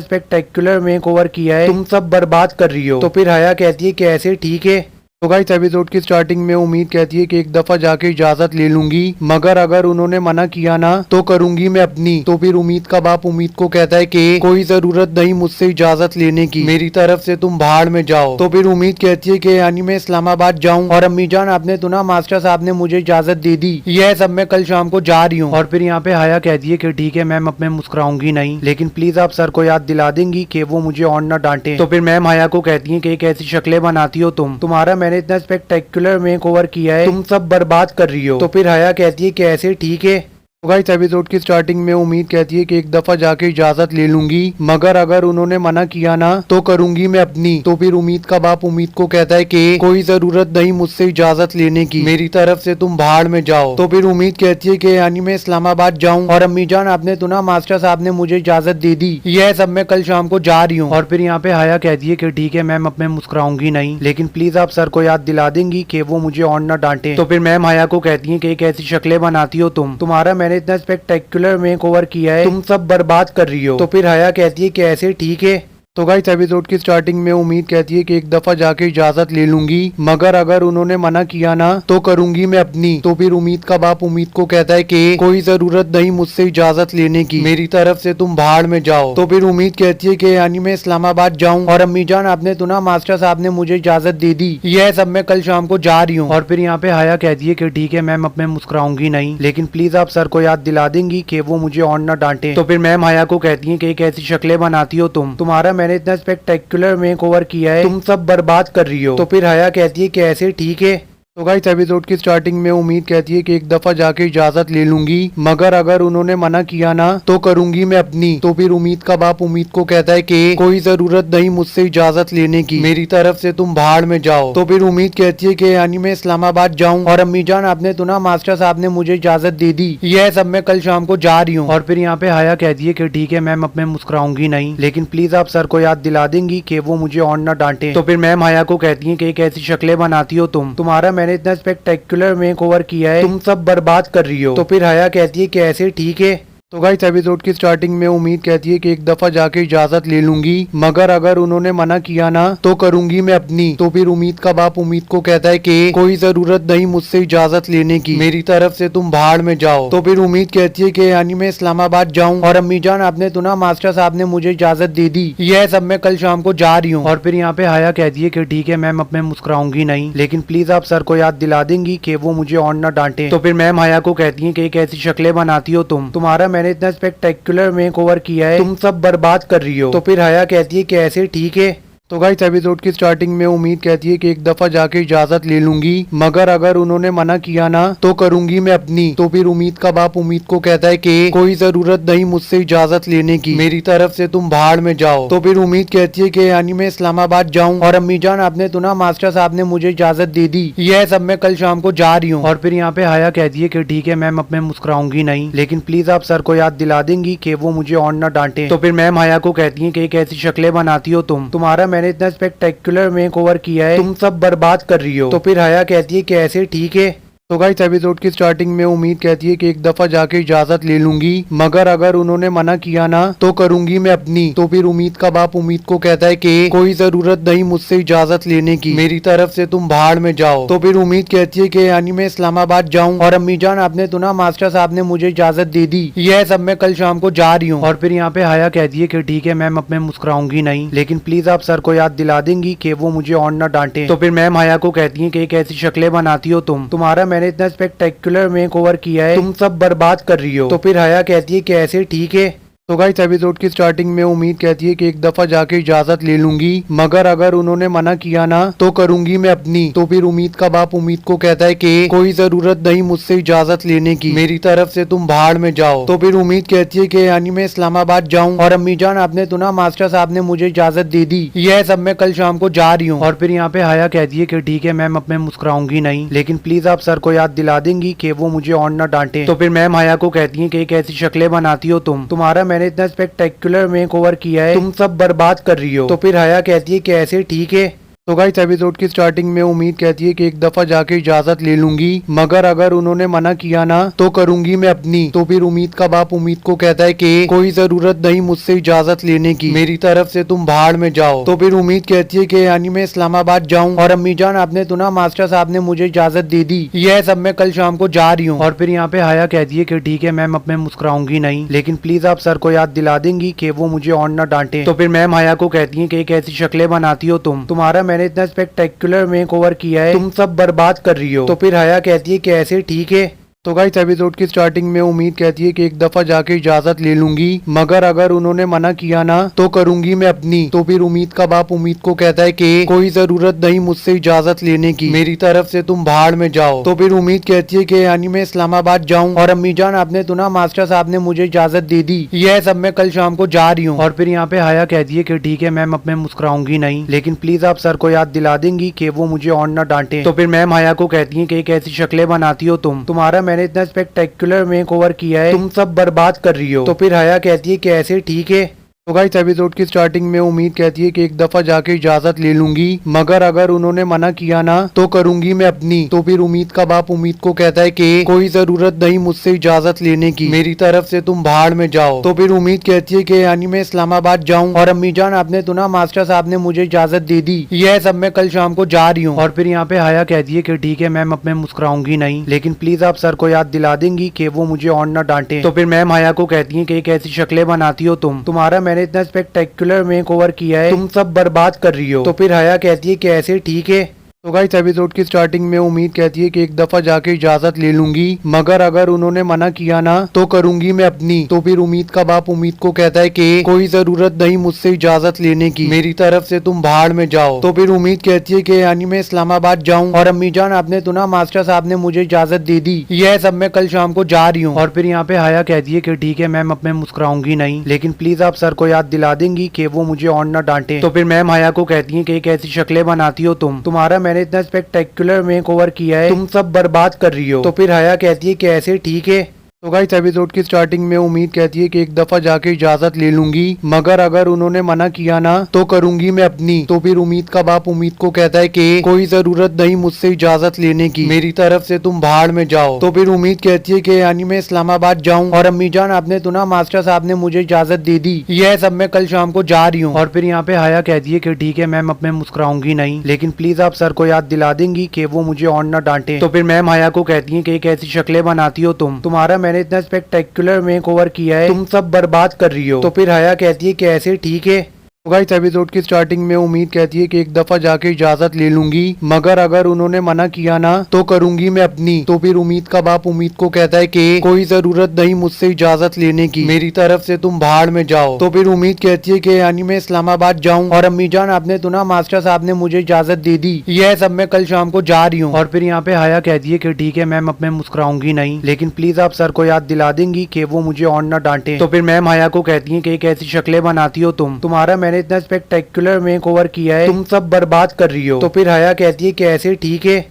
स्पेक्टेकुलर मेक ओवर किया है, तुम सब बर्बाद कर रही हो। तो फिर हाया कहती है कि ऐसे ठीक है। तो गाइस एपिसोड की स्टार्टिंग में उम्मीद कहती है कि एक दफा जाके इजाजत ले लूंगी, मगर अगर उन्होंने मना किया ना तो करूंगी मैं अपनी। तो फिर उम्मीद का बाप उम्मीद को कहता है कि कोई जरूरत नहीं मुझसे इजाजत लेने की, मेरी तरफ से तुम भाड़ में जाओ। तो फिर उम्मीद कहती है कि यानी मैं इस्लामाबाद जाऊं और अम्मी जान आपने तो ना मास्टर साहब ने मुझे इजाजत दे दी, यह सब मैं कल शाम को जा रही हूँ। और फिर यहाँ पे हाया कहती है कि ठीक है मैम, अब मैं मुस्कुराऊंगी नहीं, लेकिन प्लीज आप सर को याद दिला देंगी कि वो मुझे और न डांटे। तो फिर मैम हाया को कहती है कि कैसी शक्लें बनाती हो तुम्हारा मैंने इतना स्पेक्टेकुलर मेक ओवर किया है, तुम सब बर्बाद कर रही हो। तो फिर हाया कहती है कि ऐसे ठीक है। तो गाइस एपिसोड की स्टार्टिंग में उम्मीद कहती है कि एक दफा जाके इजाजत ले लूंगी, मगर अगर उन्होंने मना किया ना तो करूंगी मैं अपनी। तो फिर उम्मीद का बाप उम्मीद को कहता है कि कोई जरूरत नहीं मुझसे इजाजत लेने की, मेरी तरफ से तुम भाड़ में जाओ। तो फिर उम्मीद कहती है कि यानी मैं इस्लामाबाद जाऊं और अम्मी जान आपने तो ना मास्टर साहब ने मुझे इजाजत दे दी, यह सब मैं कल शाम को जा रही हूँ। और फिर यहाँ पे हाया कहती है कि ठीक है मैम, अब मैं मुस्कुराऊंगी नहीं, लेकिन प्लीज आप सर को याद दिला देंगी कि वो मुझे और न डांटे। तो फिर मैम हाया को कहती है कि कैसी शक्लें बनाती हो तुम्हारा मैंने इतना स्पेक्टेकुलर मेक ओवर किया है, तुम सब बर्बाद कर रही हो। तो फिर हाया कहती है कि ऐसे ठीक है। तो गाइस एपिसोड की स्टार्टिंग में उम्मीद कहती है कि एक दफा जाके इजाजत ले लूंगी, मगर अगर उन्होंने मना किया ना तो करूंगी मैं अपनी। तो फिर उम्मीद का बाप उम्मीद को कहता है कि कोई जरूरत नहीं मुझसे इजाजत लेने की, मेरी तरफ से तुम भाड़ में जाओ। तो फिर उम्मीद कहती है कि यानी मैं इस्लामाबाद जाऊं और अम्मी जान आपने तो ना मास्टर साहब ने मुझे इजाजत दे दी, यह सब मैं कल शाम को जा रही हूँ। और फिर यहाँ पे हाया कहती है कि ठीक है मैम, अब मैं मुस्कुराऊंगी नहीं, लेकिन प्लीज आप सर को याद दिला देंगी कि वो मुझे और न डांटे। तो फिर मैम हाया को कहती है कि कैसी शक्लें बनाती हो तुम्हारा मैंने इतना स्पेक्टेकुलर मेक ओवर किया है, तुम सब बर्बाद कर रही हो। तो फिर हाया कहती है कि ऐसे ठीक है। तो गाइस एपिसोड की स्टार्टिंग में उम्मीद कहती है कि एक दफा जाके इजाजत ले लूंगी, मगर अगर उन्होंने मना किया ना तो करूंगी मैं अपनी। तो फिर उम्मीद का बाप उम्मीद को कहता है कि कोई जरूरत नहीं मुझसे इजाजत लेने की, मेरी तरफ से तुम भाड़ में जाओ। तो फिर उम्मीद कहती है कि यानी मैं इस्लामाबाद जाऊं और अम्मी जान आपने तो ना मास्टर साहब ने मुझे इजाजत दे दी, यह सब मैं कल शाम को जा रही हूँ। और फिर यहाँ पे हाया कहती है कि ठीक है मैम, अब मैं मुस्कुराऊंगी नहीं, लेकिन प्लीज आप सर को याद दिला देंगी कि वो मुझे और न डांटे। तो फिर मैम हाया को कहती है कि कैसी शक्लें बनाती हो तुम्हारा मैंने इतना स्पेक्टेकुलर मेक ओवर किया है, तुम सब बर्बाद कर रही हो। तो फिर हाया कहती है कि ऐसे ठीक है। तो गाइस एपिसोड की स्टार्टिंग में उम्मीद कहती है कि एक दफा जाके इजाजत ले लूंगी, मगर अगर उन्होंने मना किया ना तो करूंगी मैं अपनी। तो फिर उम्मीद का बाप उम्मीद को कहता है कि कोई जरूरत नहीं मुझसे इजाजत लेने की, मेरी तरफ से तुम भाड़ में जाओ। तो फिर उम्मीद कहती है कि यानी मैं इस्लामाबाद जाऊं और अम्मी जान आपने तो ना मास्टर साहब ने मुझे इजाजत दे दी, यह सब मैं कल शाम को जा रही हूँ। और फिर यहाँ पे हाया कहती है कि ठीक है मैम, अब मैं मुस्कुराऊंगी नहीं, लेकिन प्लीज आप सर को याद दिला देंगी कि वो मुझे और न डांटे। तो फिर मैम हाया को कहती है कि कैसी शक्लें बनाती हो तुम्हारा मैंने इतना स्पेक्टेकुलर मेक ओवर किया है, तुम सब बर्बाद कर रही हो। तो फिर हाया कहती है कि ऐसे ठीक है। तो गाइस एपिसोड की स्टार्टिंग में उम्मीद कहती है कि एक दफा जाके इजाजत ले लूंगी, मगर अगर उन्होंने मना किया ना तो करूंगी मैं अपनी। तो फिर उम्मीद का बाप उम्मीद को कहता है कि कोई जरूरत नहीं मुझसे इजाजत लेने की, मेरी तरफ से तुम भाड़ में जाओ। तो फिर उम्मीद कहती है कि यानी मैं इस्लामाबाद जाऊं और अम्मी जान आपने तो ना मास्टर साहब ने मुझे इजाजत दे दी, यह सब मैं कल शाम को जा रही हूँ। और फिर यहाँ पे हाया कहती है कि ठीक है मैम, अब मैं मुस्कुराऊंगी नहीं, लेकिन प्लीज आप सर को याद दिला देंगी कि वो मुझे और न डांटे। तो फिर मैम हाया को कहती है कि कैसी शक्लें बनाती हो तुम्हारा मैंने इतना स्पेक्टेकुलर मेक ओवर किया है, तुम सब बर्बाद कर रही हो। तो फिर हाया कहती है कि ऐसे ठीक है। तो गाइस एपिसोड की स्टार्टिंग में उम्मीद कहती है कि एक दफा जाके इजाजत ले लूंगी, मगर अगर उन्होंने मना किया ना तो करूंगी मैं अपनी। तो फिर उम्मीद का बाप उम्मीद को कहता है कि कोई जरूरत नहीं मुझसे इजाजत लेने की, मेरी तरफ से तुम भाड़ में जाओ। तो फिर उम्मीद कहती है कि यानी मैं इस्लामाबाद जाऊं और अम्मी जान आपने तो ना मास्टर साहब ने मुझे इजाजत दे दी, यह सब मैं कल शाम को जा रही हूँ। और फिर यहाँ पे हाया कहती है कि ठीक है मैम, अब मैं मुस्कुराऊंगी नहीं, लेकिन प्लीज आप सर को याद दिला देंगी कि वो मुझे और न डांटे। तो फिर मैम हाया को कहती है कि कैसी शक्लें बनाती हो तुम्हारा मैंने इतना स्पेक्टेकुलर मेक ओवर किया है, तुम सब बर्बाद कर रही हो। तो फिर हाया कहती है कि ऐसे ठीक है। तो गाइस एपिसोड की स्टार्टिंग में उम्मीद कहती है कि एक दफा जाके इजाजत ले लूंगी, मगर अगर उन्होंने मना किया ना तो करूंगी मैं अपनी। तो फिर उम्मीद का बाप उम्मीद को कहता है कि कोई जरूरत नहीं मुझसे इजाजत लेने की, मेरी तरफ से तुम भाड़ में जाओ। तो फिर उम्मीद कहती है कि यानी मैं इस्लामाबाद जाऊं और अम्मी जान आपने तो ना मास्टर साहब ने मुझे इजाजत दे दी, यह सब मैं कल शाम को जा रही हूँ। और फिर यहाँ पे हाया कहती है कि ठीक है मैम, अब मैं मुस्कुराऊंगी नहीं, लेकिन प्लीज आप सर को याद दिला देंगी कि वो मुझे और न डांटे। तो फिर मैम हाया को कहती है कि कैसी शक्लें बनाती हो तुम्हारा मैंने इतना स्पेक्टेकुलर मेक ओवर किया है, तुम सब बर्बाद कर रही हो। तो फिर हाया कहती है कि ऐसे ठीक है। तो गाइस एपिसोड की स्टार्टिंग में उम्मीद कहती है कि एक दफा जाके इजाजत ले लूंगी, मगर अगर उन्होंने मना किया ना तो करूंगी मैं अपनी। तो फिर उम्मीद का बाप उम्मीद को कहता है कि कोई जरूरत नहीं मुझसे इजाजत लेने की, मेरी तरफ से तुम भाड़ में जाओ। तो फिर उम्मीद कहती है कि यानी मैं इस्लामाबाद जाऊं और अम्मी जान आपने तो ना मास्टर साहब ने मुझे इजाजत दे दी, यह सब मैं कल शाम को जा रही हूँ। और फिर यहाँ पे हाया कहती है कि ठीक है मैम, अब मैं मुस्कुराऊंगी नहीं, लेकिन प्लीज आप सर को याद दिला देंगी कि वो मुझे और न डांटे। तो फिर मैम हाया को कहती है कि कैसी शक्लें बनाती हो तुम्हारा मैंने इतना स्पेक्टेकुलर मेक ओवर किया है, तुम सब बर्बाद कर रही हो। तो फिर हाया कहती है कि ऐसे ठीक है। तो गाइस एपिसोड की स्टार्टिंग में उम्मीद कहती है कि एक दफा जाके इजाजत ले लूंगी, मगर अगर उन्होंने मना किया ना तो करूंगी मैं अपनी। तो फिर उम्मीद का बाप उम्मीद को कहता है कि कोई जरूरत नहीं मुझसे इजाजत लेने की, मेरी तरफ से तुम भाड़ में जाओ। तो फिर उम्मीद कहती है कि यानी मैं इस्लामाबाद जाऊं और अम्मी जान आपने तो ना मास्टर साहब ने मुझे इजाजत दे दी, यह सब मैं कल शाम को जा रही हूँ। और फिर यहाँ पे हाया कहती है कि ठीक है मैम, अब मैं मुस्कुराऊंगी नहीं, लेकिन प्लीज आप सर को याद दिला देंगी कि वो मुझे और न डांटे। तो फिर मैम हाया को कहती है कि कैसी शक्लें बनाती हो तुम्हारा मैंने इतना स्पेक्टेकुलर मेक ओवर किया है, तुम सब बर्बाद कर रही हो। तो फिर हाया कहती है कि ऐसे ठीक है। तो गाइस एपिसोड की स्टार्टिंग में उम्मीद कहती है कि एक दफा जाके इजाजत ले लूंगी, मगर अगर उन्होंने मना किया ना तो करूंगी मैं अपनी। तो फिर उम्मीद का बाप उम्मीद को कहता है कि कोई जरूरत नहीं मुझसे इजाजत लेने की, मेरी तरफ से तुम भाड़ में जाओ। तो फिर उम्मीद कहती है कि यानी मैं इस्लामाबाद जाऊं और अम्मी जान आपने तो ना मास्टर साहब ने मुझे इजाजत दे दी, यह सब मैं कल शाम को जा रही हूँ। और फिर यहाँ पे हाया कहती है कि ठीक है मैम, अब मैं मुस्कुराऊंगी नहीं, लेकिन प्लीज आप सर को याद दिला देंगी कि वो मुझे और न डांटे। तो फिर मैम हाया को कहती है कि कैसी शक्लें बनाती हो तुम्हारा मैंने इतना स्पेक्टेकुलर मेक ओवर किया है, तुम सब बर्बाद कर रही हो। तो फिर हाया कहती है कि ऐसे ठीक है। तो गाइस एपिसोड की स्टार्टिंग में उम्मीद कहती है कि एक दफा जाके इजाजत ले लूंगी, मगर अगर उन्होंने मना किया ना तो करूंगी मैं अपनी। तो फिर उम्मीद का बाप उम्मीद को कहता है कि कोई जरूरत नहीं मुझसे इजाजत लेने की, मेरी तरफ से तुम भाड़ में जाओ। तो फिर उम्मीद कहती है कि यानी मैं इस्लामाबाद जाऊं और अम्मी जान आपने तो ना मास्टर साहब ने मुझे इजाजत दे दी, यह सब मैं कल शाम को जा रही हूँ। और फिर यहाँ पे हाया कहती है कि ठीक है मैम, अब मैं मुस्कुराऊंगी नहीं, लेकिन प्लीज आप सर को याद दिला देंगी कि वो मुझे और न डांटे। तो फिर मैम हाया को कहती है कि कैसी शक्लें बनाती हो तुम्हारा मैंने इतना स्पेक्टेकुलर मेक ओवर किया है, तुम सब बर्बाद कर रही हो। तो फिर हाया कहती है कि ऐसे ठीक है। तो गाइस एपिसोड की स्टार्टिंग में उम्मीद कहती है कि एक दफा जाके इजाजत ले लूंगी, मगर अगर उन्होंने मना किया ना तो करूंगी मैं अपनी। तो फिर उम्मीद का बाप उम्मीद को कहता है कि कोई जरूरत नहीं मुझसे इजाजत लेने की, मेरी तरफ से तुम भाड़ में जाओ। तो फिर उम्मीद कहती है कि यानी मैं इस्लामाबाद जाऊं और अम्मी जान आपने तो ना मास्टर साहब ने मुझे इजाजत दे दी, यह सब मैं कल शाम को जा रही हूँ। और फिर यहाँ पे हाया कहती है कि ठीक है मैम, अब मैं मुस्कुराऊंगी नहीं, लेकिन प्लीज आप सर को याद दिला देंगी कि वो मुझे और न डांटे। तो फिर मैम हाया को कहती है कि कैसी शक्लें बनाती हो तुम्हारा मैंने इतना स्पेक्टेकुलर मेक ओवर किया है, तुम सब बर्बाद कर रही हो। तो फिर हाया कहती है कि ऐसे ठीक है। तो गाइस एपिसोड की स्टार्टिंग में उम्मीद कहती है कि एक दफा जाके इजाजत ले लूंगी, मगर अगर उन्होंने मना किया ना तो करूंगी मैं अपनी। तो फिर उम्मीद का बाप उम्मीद को कहता है कि कोई जरूरत नहीं मुझसे इजाजत लेने की, मेरी तरफ से तुम भाड़ में जाओ। तो फिर उम्मीद कहती है कि यानी मैं इस्लामाबाद जाऊं, और अम्मी जान आपने तो ना मास्टर साहब ने मुझे इजाजत दे दी, यह सब मैं कल शाम को जा रही हूँ। और फिर यहाँ पे हया कहती है कि ठीक है मैम, अब मैं मुस्कुराऊंगी नहीं, लेकिन प्लीज आप सर को याद दिला देंगी कि वो मुझे और न डांटे। तो फिर मैम हया को कहती है कि कैसी शक्लें बनाती हो तुम, तुम्हारा मैंने इतना स्पेक्टेकुलर मेकओवर किया है, तुम सब बर्बाद कर रही हो। तो फिर हया कहती है कि ऐसे ठीक है